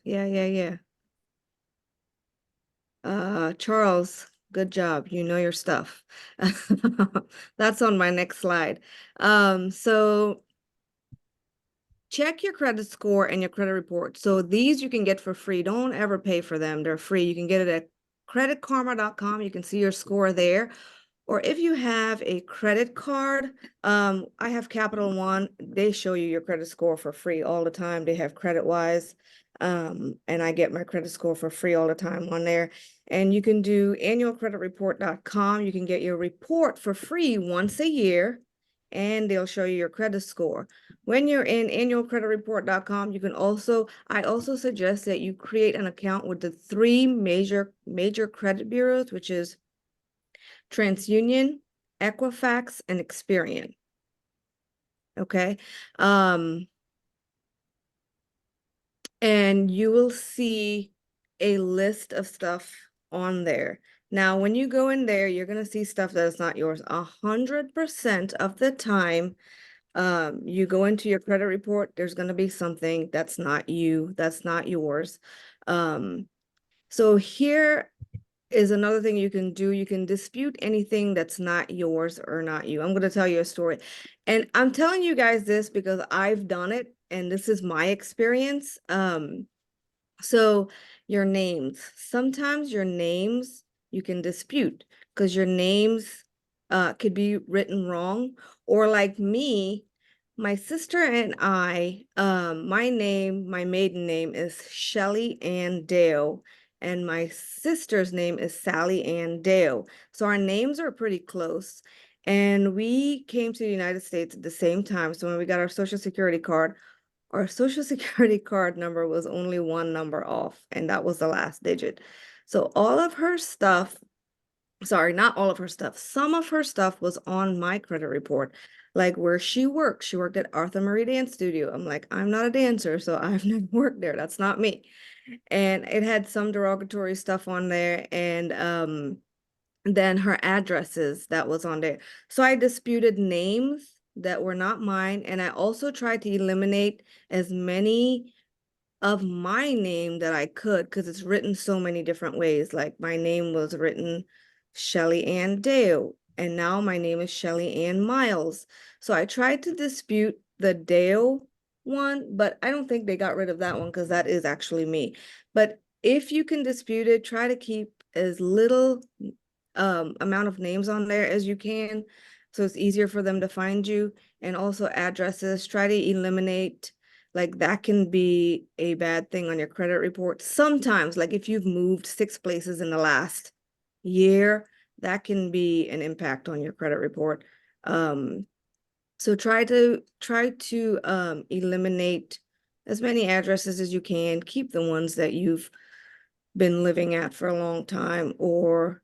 Charles, good job. You know your stuff. That's on my next slide. So check your credit score and your credit report. So these you can get for free. Don't ever pay for them. They're free. You can get it at creditkarma.com. You can see your score there. Or if you have a credit card, I have Capital One. They show you your credit score for free all the time. They have CreditWise, and I get my credit score for free all the time on there. And you can do annualcreditreport.com. You can get your report for free once a year, and they'll show you your credit score. When you're in annualcreditreport.com, you can also, I also suggest that you create an account with the three major credit bureaus, which is TransUnion, Equifax, and Experian. Okay. And you will see a list of stuff on there. Now, when you go in there, you're going to see stuff that is not yours. 100% of the time, you go into your credit report, there's going to be something that's not you, that's not yours. So here is another thing you can do. You can dispute anything that's not yours or not you. I'm going to tell you a story. And I'm telling you guys this because I've done it and this is my experience. So your names, sometimes your names you can dispute because your names could be written wrong. Or like me, my sister and I, my maiden name is Shelly Ann Dale, and my sister's name is Sally Ann Dale. So our names are pretty close. And we came to the United States at the same time. So when we got our Social Security card, our Social Security card number was only one number off, and that was the last digit. So all of her stuff, sorry, not all of her stuff, some of her stuff was on my credit report, like where she worked. She worked at Arthur Murray Dance Studio. I'm like, I'm not a dancer, so I've never worked there. That's not me. And it had some derogatory stuff on there, and then her addresses that was on there. So I disputed names that were not mine, and I also tried to eliminate as many of my name that I could, because it's written so many different ways. Like my name was written Shelly Ann Dale, and now my name is Shelly Ann Miles. So I tried to dispute the Dale one, but I don't think they got rid of that one because that is actually me. But if you can dispute it, try to keep as little amount of names on there as you can, so it's easier for them to find you. And also addresses, try to eliminate, like that can be a bad thing on your credit report sometimes. Like if you've moved 6 places in the last year, that can be an impact on your credit report. So try to eliminate as many addresses as you can. Keep the ones that you've been living at for a long time, or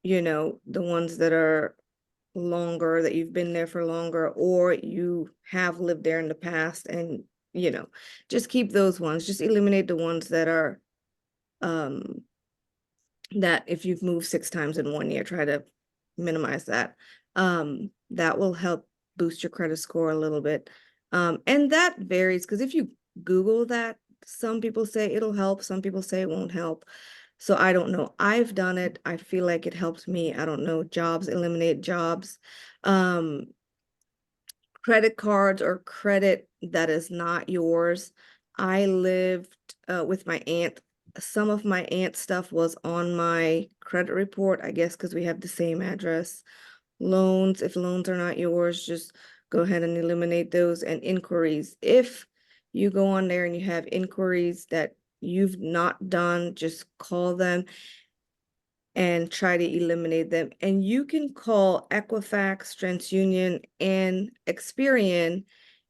the ones that are longer, that you've been there for longer, or you have lived there in the past, and just keep those ones. Just eliminate the ones that are that if you've moved 6 times in 1 year, try to minimize that. That will help boost your credit score a little bit. And that varies, because if you Google that, some people say it'll help, some people say it won't help. So I don't know. I've done it. I feel like it helps me. I don't know. Jobs, eliminate jobs. Credit cards or credit that is not yours. I lived with my aunt. Some of my aunt's stuff was on my credit report, I guess, because we have the same address. Loans, if loans are not yours, just go ahead and eliminate those. And inquiries. If you go on there and you have inquiries that you've not done, just call them and try to eliminate them. And you can call Equifax, TransUnion, and Experian,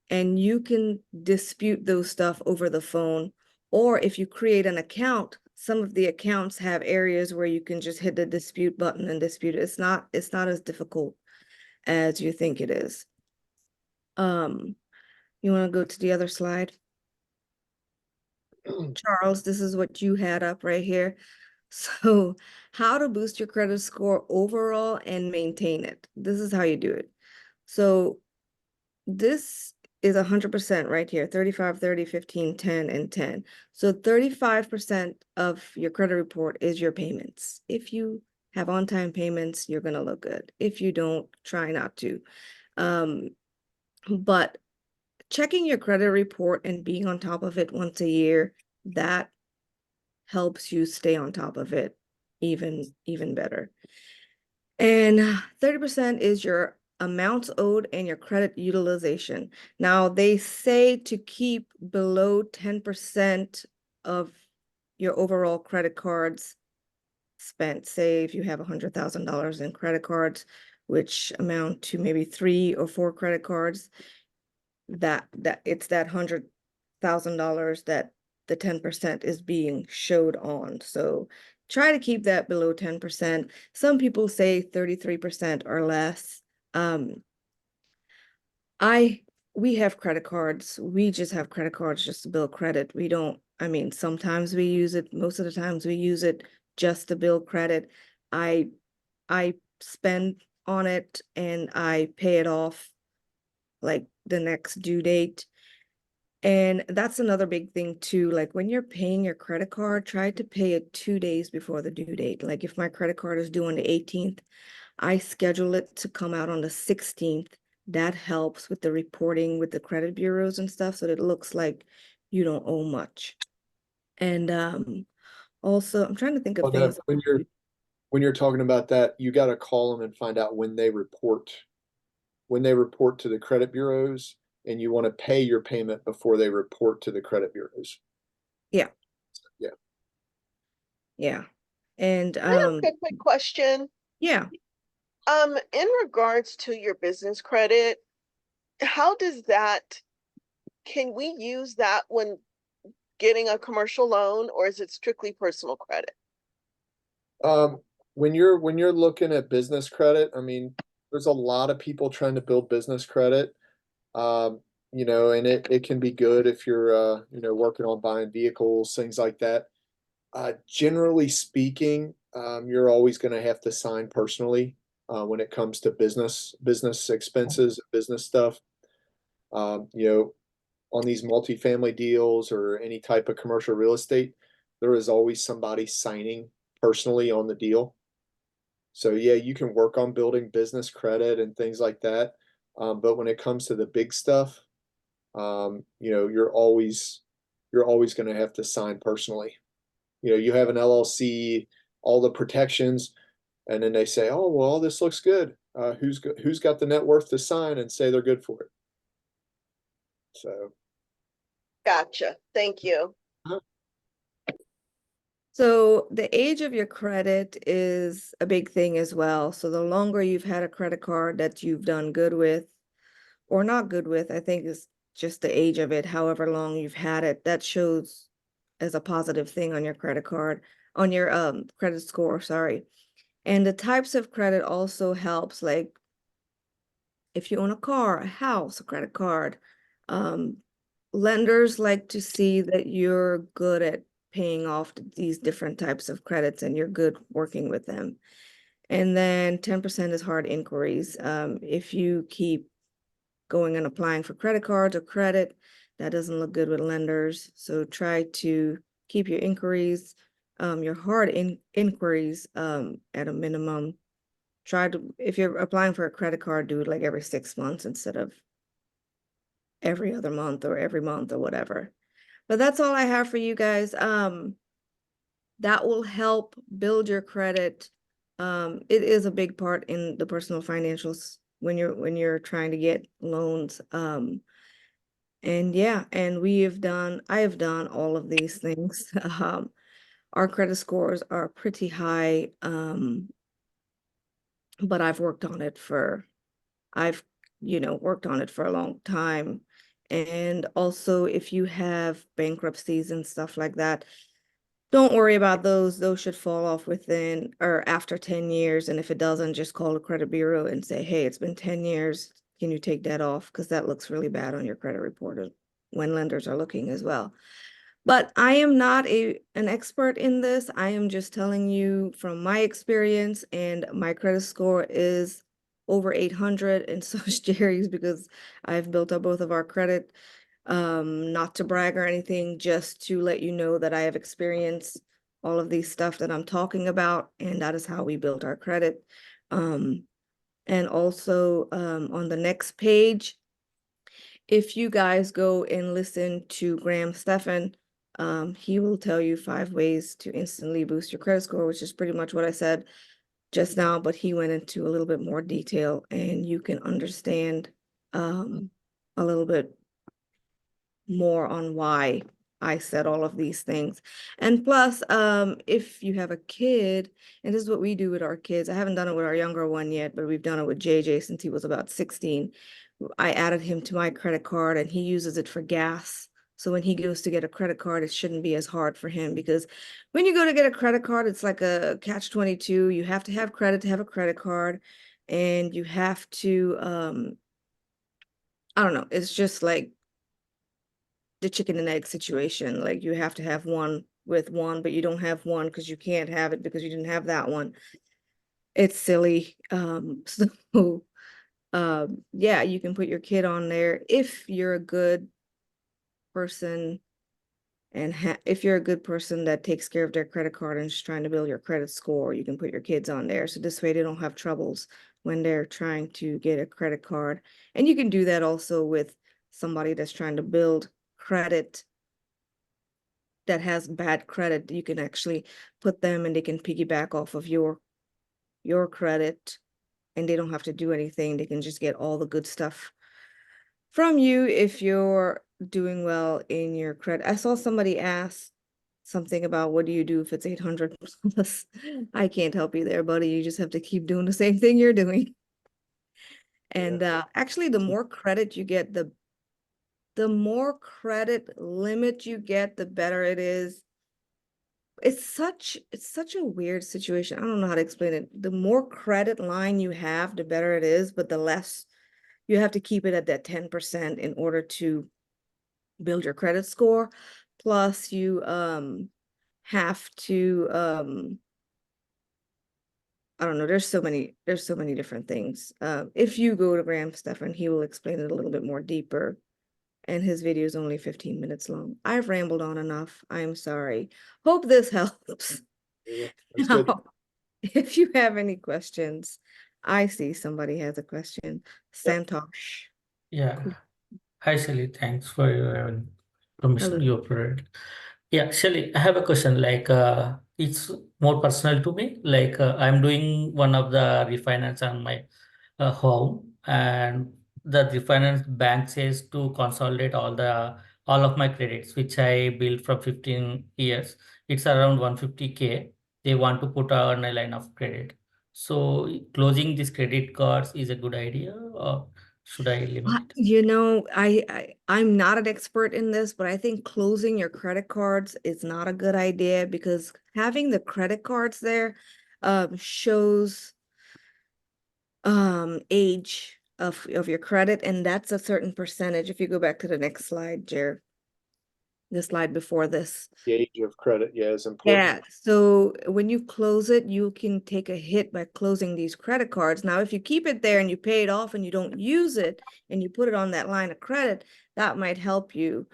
and you can dispute those stuff over the phone. Or if you create an account, some of the accounts have areas where you can just hit the dispute button and dispute it. It's not as difficult as you think it is. You want to go to the other slide? Charles, this is what you had up right here. So how to boost your credit score overall and maintain it. This is how you do it. So this is 100% right here, 35, 30, 15, 10, and 10. So 35% of your credit report is your payments. If you have on-time payments, you're going to look good. If you don't, try not to. But checking your credit report and being on top of it once a year, that helps you stay on top of it even better. And 30% is your amounts owed and your credit utilization. Now, they say to keep below 10% of your overall credit cards spent. Say if you have $100,000 in credit cards, which amount to maybe 3 or 4 credit cards, that it's that $100,000 that the 10% is being showed on. So try to keep that below 10%. Some people say 33% or less. We have credit cards. We just have credit cards just to build credit. We don't, I mean, sometimes we use it, most of the times we use it just to build credit. I spend on it and I pay it off like the next due date. And that's another big thing too. Like when you're paying your credit card, try to pay it 2 days before the due date. Like if my credit card is due on the 18th, I schedule it to come out on the 16th. That helps with the reporting with the credit bureaus and stuff, so that it looks like you don't owe much. And also, I'm trying to think of Well, now, things. when you're talking about that, you got to call them and find out when they report to the credit bureaus, and you want to pay your payment before they report to the credit bureaus. Yeah. Yeah. Yeah. And I have a quick question. yeah. In regards to your business credit, how does that, can we use that when getting a commercial loan, or is it strictly personal credit? When you're looking at business credit, I mean, there's a lot of people trying to build business credit. And it can be good if you're working on buying vehicles, things like that. Generally speaking, you're always going to have to sign personally when it comes to business expenses, business stuff. On these multifamily deals or any type of commercial real estate, there is always somebody signing personally on the deal. So yeah, you can work on building business credit and things like that. But when it comes to the big stuff, you're always going to have to sign personally. You have an LLC, all the protections, and then they say, "Oh, well, this looks good. Who's got the net worth to sign and say they're good for it?" So, Gotcha. Thank you. So the age of your credit is a big thing as well. So the longer you've had a credit card that you've done good with or not good with, I think is just the age of it, however long you've had it, that shows as a positive thing on your credit card, on your credit score, sorry. And the types of credit also helps, like if you own a car, a house, a credit card, lenders like to see that you're good at paying off these different types of credits and you're good working with them. And then 10% is hard inquiries. If you keep going and applying for credit cards or credit, that doesn't look good with lenders. So try to keep your inquiries, your hard inquiries at a minimum. Try to, if you're applying for a credit card, do it like every 6 months instead of every other month or every month or whatever. But that's all I have for you guys. That will help build your credit. It is a big part in the personal financials when you're trying to get loans. And yeah, and I have done all of these things. Our credit scores are pretty high, but I've worked on it for a long time. And also, if you have bankruptcies and stuff like that, don't worry about those. Those should fall off within or after 10 years. And if it doesn't, just call the credit bureau and say, hey, it's been 10 years. Can you take that off? Because that looks really bad on your credit report when lenders are looking as well. But I am not an expert in this. I am just telling you from my experience, and my credit score is over 800, and so is Jerry's, because I've built up both of our credit. Not to brag or anything, just to let you know that I have experienced all of these stuff that I'm talking about, and that is how we built our credit. And also on the next page if you guys go and listen to Graham Stephan, he will tell you 5 ways to instantly boost your credit score, which is pretty much what I said just now, but he went into a little bit more detail, and you can understand a little bit more on why I said all of these things. And plus, if you have a kid, and this is what we do with our kids, I haven't done it with our younger one yet, but we've done it with JJ since he was about 16. I added him to my credit card, and he uses it for gas. So when he goes to get a credit card, it shouldn't be as hard for him, because when you go to get a credit card, it's like a catch-22. You have to have credit to have a credit card, and you have to, I don't know, it's just like the chicken and egg situation. Like, you have to have one with one, but you don't have one because you can't have it because you didn't have that one. It's silly. So yeah, you can put your kid on there if you're a good person, and if you're a good person that takes care of their credit card and is trying to build your credit score, you can put your kids on there. So this way they don't have troubles when they're trying to get a credit card. And you can do that also with somebody that's trying to build credit, that has bad credit. You can actually put them, and they can piggyback off of your credit, and they don't have to do anything. They can just get all the good stuff from you if you're doing well in your credit. I saw somebody ask something about, what do you do if it's 800 plus? I can't help you there, buddy. You just have to keep doing the same thing you're doing. And actually, the more credit you get, the more credit limit you get, the better it is. It's such a weird situation. I don't know how to explain it. The more credit line you have, the better it is, but the less you have to keep it at that 10% in order to build your credit score. Plus you have to I don't know, there's so many different things. If you go to Graham Stephan, he will explain it a little bit more deeper, and his video is only 15 minutes long. I've rambled on enough. I'm sorry. Hope this helps. Yeah, that's good. Now, if you have any questions, I see somebody has a question. Yep. Santosh. Yeah. Hi, Shelly. Thanks for your permission Hello. you provided. Yeah, Shelly, I have a question. Like, it's more personal to me. Like, I'm doing one of the refinance on my home, and the refinance bank says to consolidate all of my credits, which I built from 15 years. It's around 150K. They want to put on a line of credit. So closing these credit cards is a good idea, or should I limit it? You know, I'm not an expert in this, but I think closing your credit cards is not a good idea, because having the credit cards there shows age of your credit, and that's a certain percentage. If you go back to the next slide, Jer, the slide before this. The age of credit, yeah, is important. Yeah, so when you close it, you can take a hit by closing these credit cards. Now, if you keep it there and you pay it off and you don't use it and you put it on that line of credit, that might help you.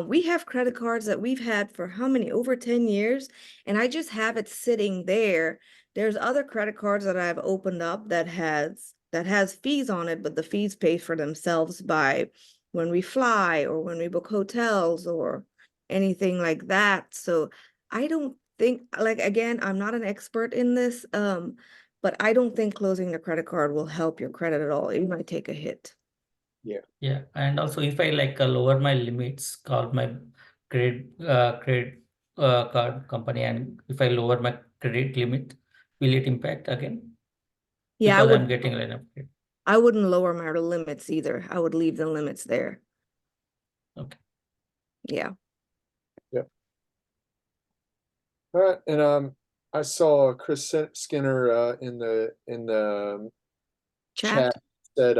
We have credit cards that we've had for how many? Over 10 years, and I just have it sitting there. There's other credit cards that I've opened up that has fees on it, but the fees pay for themselves by when we fly or when we book hotels or anything like that. So I don't think, like, again, I'm not an expert in this, but I don't think closing the credit card will help your credit at all. It might take a hit. Yeah, and also if I like lower my limits, call my credit card company, and if I lower my credit limit, will it impact again? Yeah, Because I'm getting a line of credit. I wouldn't lower my limits either. I would leave the limits there. Okay. Yeah. Yep. All right, and I saw Chris Skinner in the chat said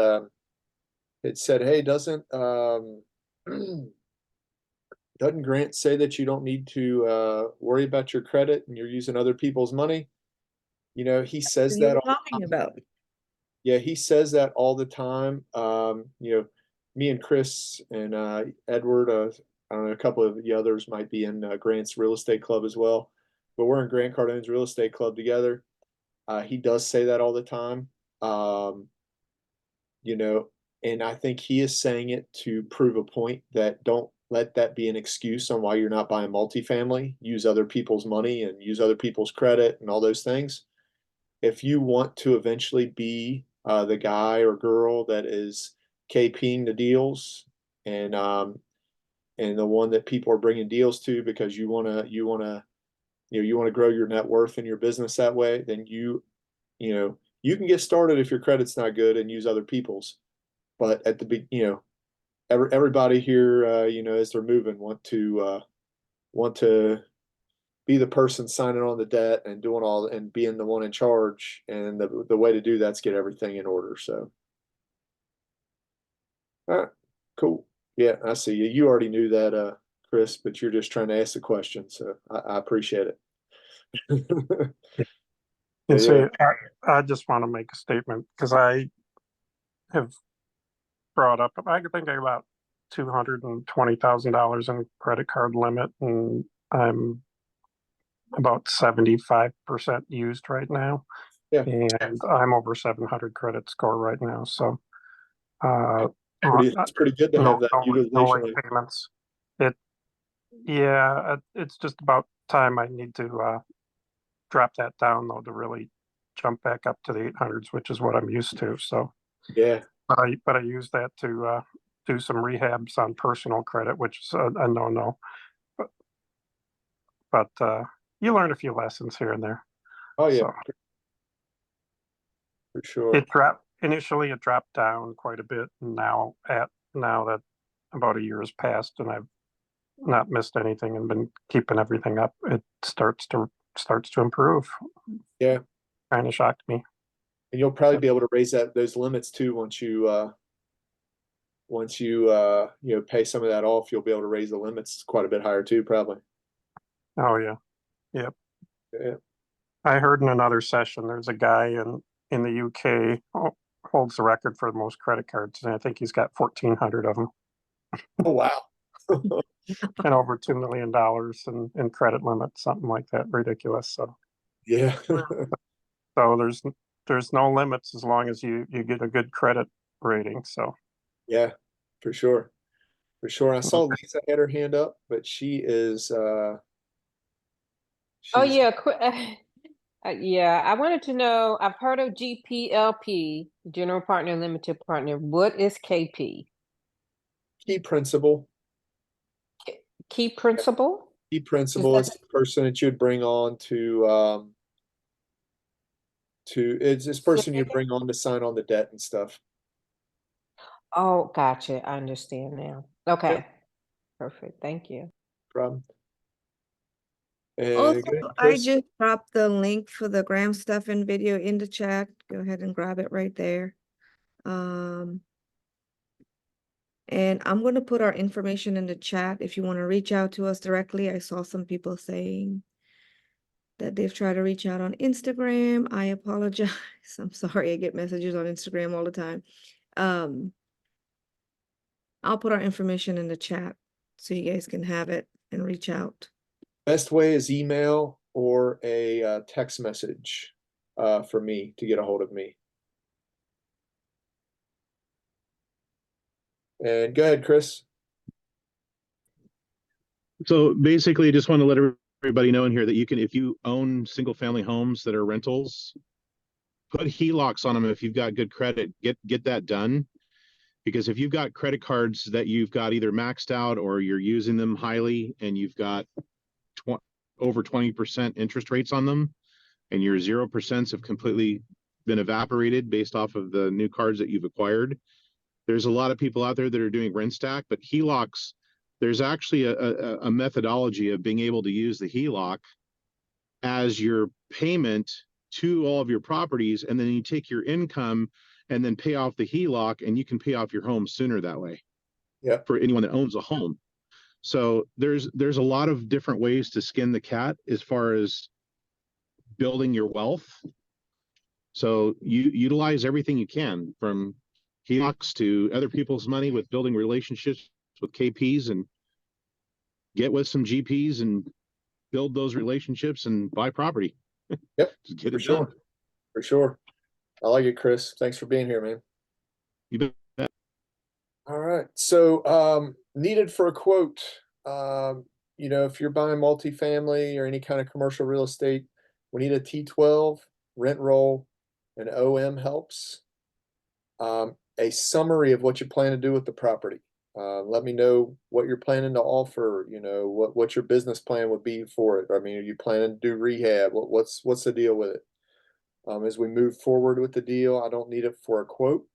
it said, hey, doesn't Grant say that you don't need to worry about your credit and you're using other people's money? You know, he says What are that you all talking the time. about? Yeah, he says that all the time. You know, me and Chris and Edward, I don't know, a couple of the others might be in Grant's real estate club as well, but we're in Grant Cardone's real estate club together. He does say that all the time. You know, And I think he is saying it to prove a point that don't let that be an excuse on why you're not buying multifamily. Use other people's money and use other people's credit and all those things. If you want to eventually be the guy or girl that is KPing the deals and the one that people are bringing deals to because you want to grow your net worth in your business that way, then you can get started if your credit's not good and use other people's. But at the everybody here, as they're moving, want to be the person signing on the debt and doing all and being the one in charge. And the way to do that's get everything in order. So, all right, cool. Yeah, I see you. You already knew that, Chris, but you're just trying to ask the question. So I appreciate it. And see, Yeah. I just want to make a statement because I have brought up, I think I about $220,000 in credit card limit, and I'm about 75% used right now. Yeah. And I'm over 700 credit score right now. So, it's pretty good to have that utilization. No late payments. It's just about time I need to drop that down though to really jump back up to the 800s, which is what I'm used to. So yeah, but I use that to do some rehabs on personal credit, which is a no. But you learn a few lessons here and there. Oh yeah, so, for sure. Initially it dropped down quite a bit, and now that about a year has passed and I've not missed anything and been keeping everything up, it starts to improve. Yeah, kind of shocked me. And you'll probably be able to raise those limits too once you pay some of that off. You'll be able to raise the limits quite a bit higher too, probably. Oh yeah, yep. Yeah. I heard in another session there's a guy in the UK holds the record for the most credit cards, and I think he's got 1,400 of them. Oh wow. And over $2 million in credit limit, something like that. Ridiculous. So yeah. So there's no limits as long as you get a good credit rating. So yeah, for sure. I saw Lisa had her hand up, but she is Oh yeah, yeah. I wanted to know. I've heard of GPLP, General Partner Limited Partner. What is KP? Key principal. Key principal? Key principal is the person that you'd bring on it's this person you bring on to sign on the debt and stuff. Oh, gotcha. I understand now. Okay. Yep. Perfect. Thank you. Problem. Also, good, I just dropped the link for the Graham Stephan video in the chat. Go ahead and grab it right there. And I'm going to put our information in the chat if you want to reach out to us directly. I saw some people saying that they've tried to reach out on Instagram. I apologize. I'm sorry. I get messages on Instagram all the time. I'll put our information in the chat so you guys can have it and reach out. Best way is email or a text message for me to get a hold of me. And go ahead, Chris. So basically, I just want to let everybody know in here that you can, if you own single family homes that are rentals, put HELOCs on them. If you've got good credit, get that done. Because if you've got credit cards that you've got either maxed out or you're using them highly and you've got over 20% interest rates on them, and your 0% have completely been evaporated based off of the new cards that you've acquired. There's a lot of people out there that are doing rent stack, but HELOCs, there's actually a methodology of being able to use the HELOC as your payment to all of your properties, and then you take your income and then pay off the HELOC, and you can pay off your home sooner that way. Yeah. For anyone that owns a home. So there's a lot of different ways to skin the cat as far as building your wealth. So you utilize everything you can, from HELOCs to other people's money, with building relationships with KPs, and get with some GPs and build those relationships and buy property. Yep. Just get for it sure. done. For sure. I like it, Chris. Thanks for being here, man. You bet. All right. So needed for a quote. If you're buying multifamily or any kind of commercial real estate, we need a T12, rent roll, and OM helps. A summary of what you plan to do with the property. Let me know what you're planning to offer, what your business plan would be for it. I mean, are you planning to do rehab? What's the deal with it? As we move forward with the deal, I don't need it for a quote,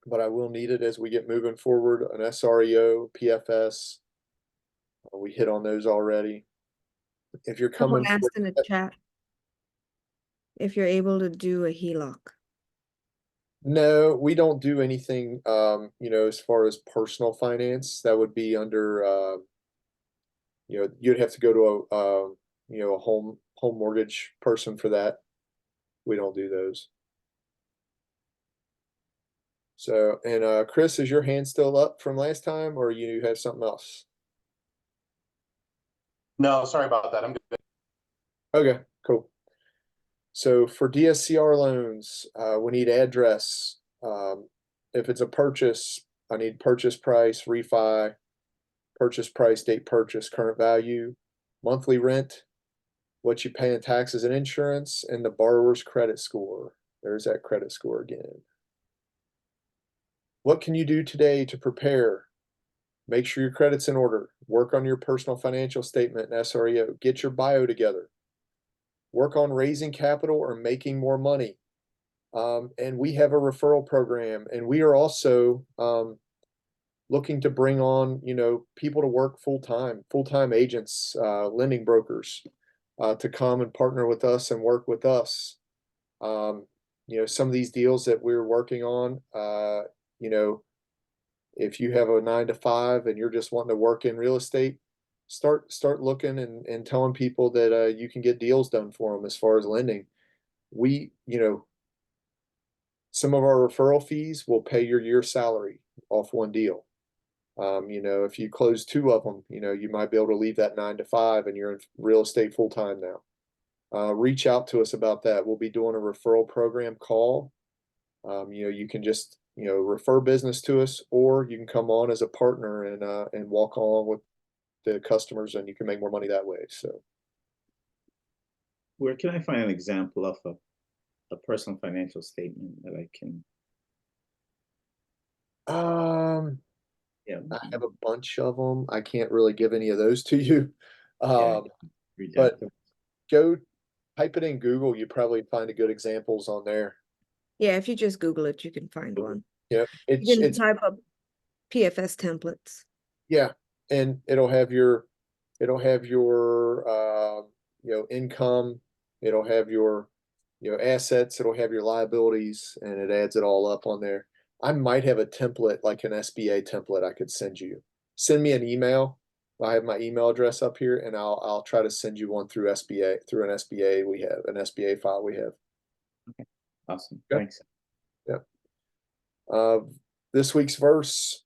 but I will need it as we get moving forward. An SREO, PFS, we hit on those already. If you're Someone coming asked in the chat if you're able to do a HELOC. No, we don't do anything, as far as personal finance. That would be under, you'd have to go to a home mortgage person for that. We don't do those. So, and Chris, is your hand still up from last time, or you have something else? No, sorry about that. I'm good. Okay, cool. So for DSCR loans, we need address. If it's a purchase, I need purchase price, refi, purchase price, date purchase, current value, monthly rent, what you pay in taxes and insurance, and the borrower's credit score. There's that credit score again. What can you do today to prepare? Make sure your credit's in order. Work on your personal financial statement and SREO. Get your bio together. Work on raising capital or making more money. And we have a referral program, and we are also looking to bring on, people to work full-time agents, lending brokers, to come and partner with us and work with us. Some of these deals that we're working on, if you have a 9 to 5 and you're just wanting to work in real estate, start looking and telling people that you can get deals done for them as far as lending. Some of our referral fees will pay your year's salary off one deal. If you close 2 of them, you might be able to leave that 9 to 5 and you're in real estate full time now. Reach out to us about that. We'll be doing a referral program call. You can just, refer business to us, or you can come on as a partner and walk along with the customers, and you can make more money that way. So Where can I find an example of a personal financial statement that I can? Yeah, I have a bunch of them. I can't really give any of those to you. But go type it in Google. You probably find good examples on there. Yeah, if you just Google it, you can find one. Yeah, You can type up PFS templates. Yeah, and it'll have your income, it'll have your assets, it'll have your liabilities, and it adds it all up on there. I might have a template, like an SBA template, I could send you. Send me an email. I have my email address up here, and I'll try to send you one through SBA, through an SBA we have, an SBA file we have. Okay, awesome. Yep. Thanks. Yep. This week's verse,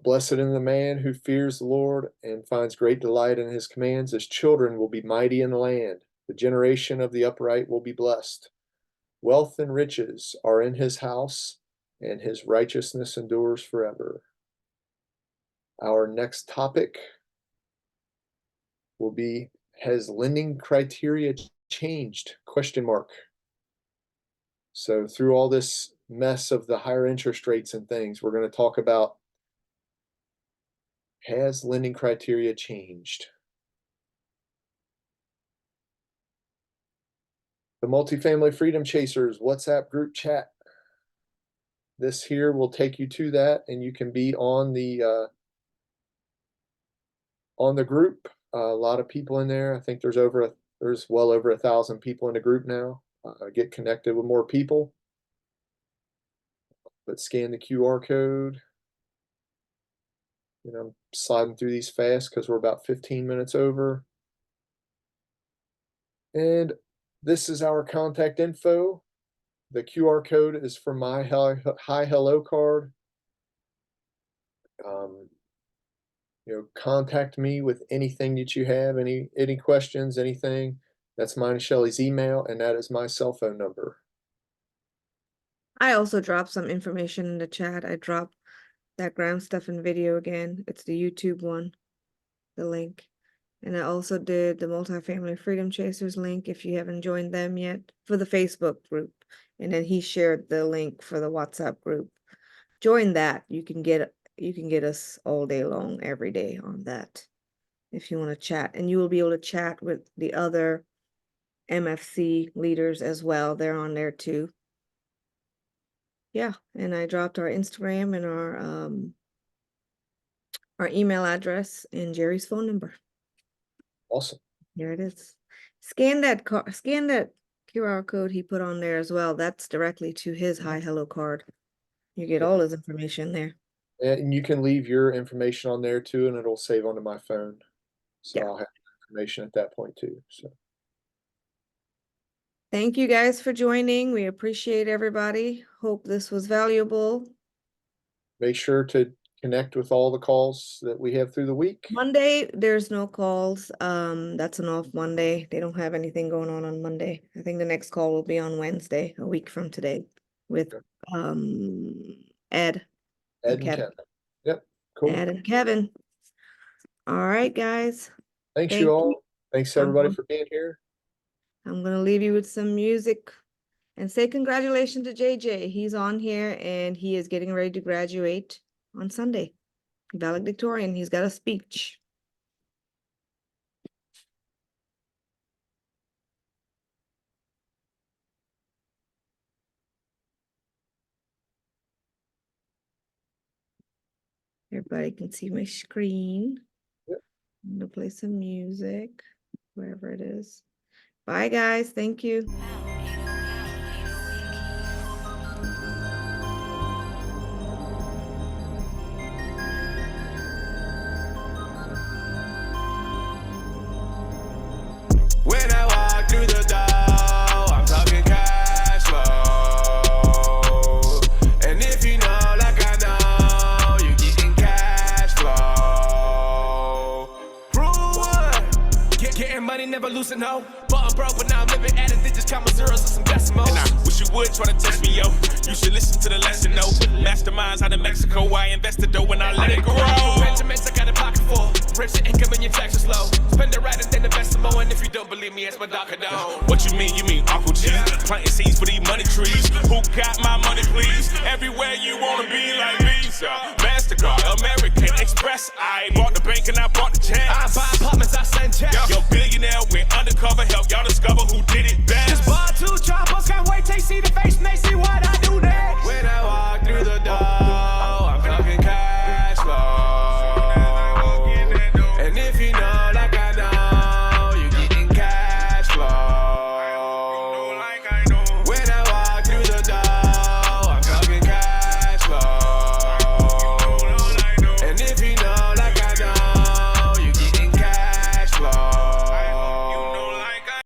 blessed in the man who fears the Lord and finds great delight in his commands. His children will be mighty in the land. The generation of the upright will be blessed. Wealth and riches are in his house, and his righteousness endures forever. Our next topic will be, has lending criteria changed? Question mark. So through all this mess of the higher interest rates and things, we're going to talk about, has lending criteria changed? The Multifamily Freedom Chasers WhatsApp group chat. This here will take you to that, and you can be on the group. A lot of people in there. I think there's well over 1,000 people in the group now. Get connected with more people. But scan the QR code. I'm sliding through these fast because we're about 15 minutes over. And this is our contact info. The QR code is for my Hi Hello card. Contact me with anything that you have, any questions, anything. That's mine and Shelly's email, and that is my cell phone number. I also dropped some information in the chat. I dropped that ground stuff in video again. It's the YouTube one, the link. And I also did the Multifamily Freedom Chasers link if you haven't joined them yet for the Facebook group. And then he shared the link for the WhatsApp group. Join that. You can get us all day long, every day on that if you want to chat. And you will be able to chat with the other MFC leaders as well. They're on there too. Yeah, and I dropped our Instagram and our email address and Jerry's phone number. Awesome. Here it is. Scan that QR code he put on there as well. That's directly to his Hi Hello card. You get all his information there. And you can leave your information on there too, and it'll save onto my phone. So Yeah. I'll have information at that point too. So Thank you guys for joining. We appreciate everybody. Hope this was valuable. make sure to connect with all the calls that we have through the week. Monday, there's no calls. That's an off Monday. They don't have anything going on Monday. I think the next call will be on Wednesday, a week from today, with Ed Ed and Kevin. Yep. Cool. Ed and Kevin. All right, guys. Thanks Thank you all. you. Thanks everybody for being here. I'm gonna leave you with some music and say congratulations to JJ. He's on here and he is getting ready to graduate on Sunday. Valedictorian. He's got a speech. Everybody can see my screen. Yep. I'm gonna play some music, wherever it is. Bye, guys. Thank you. When I walk through the door, I'm talking cash flow. And if you know, like I know, you getting cash flow. Prove what? Getting money, never losing hope. But I'm broke, but now I'm living at it. They just count my zeros and some decimals. And I wish you would try to test me, yo. You should listen to the lesson, no. Masterminds out of Mexico. I invested dough when I let it grow. Regiments I got a pocket full. Rich your income and your taxes low. Spend it right and then invest some more. And if you don't believe me, ask my doctor down. What you mean? You mean Uncle G? Planting seeds for these money trees. Who got my money, please? Everywhere you wanna be like Visa, MasterCard, American Express. I bought the bank and I bought the check.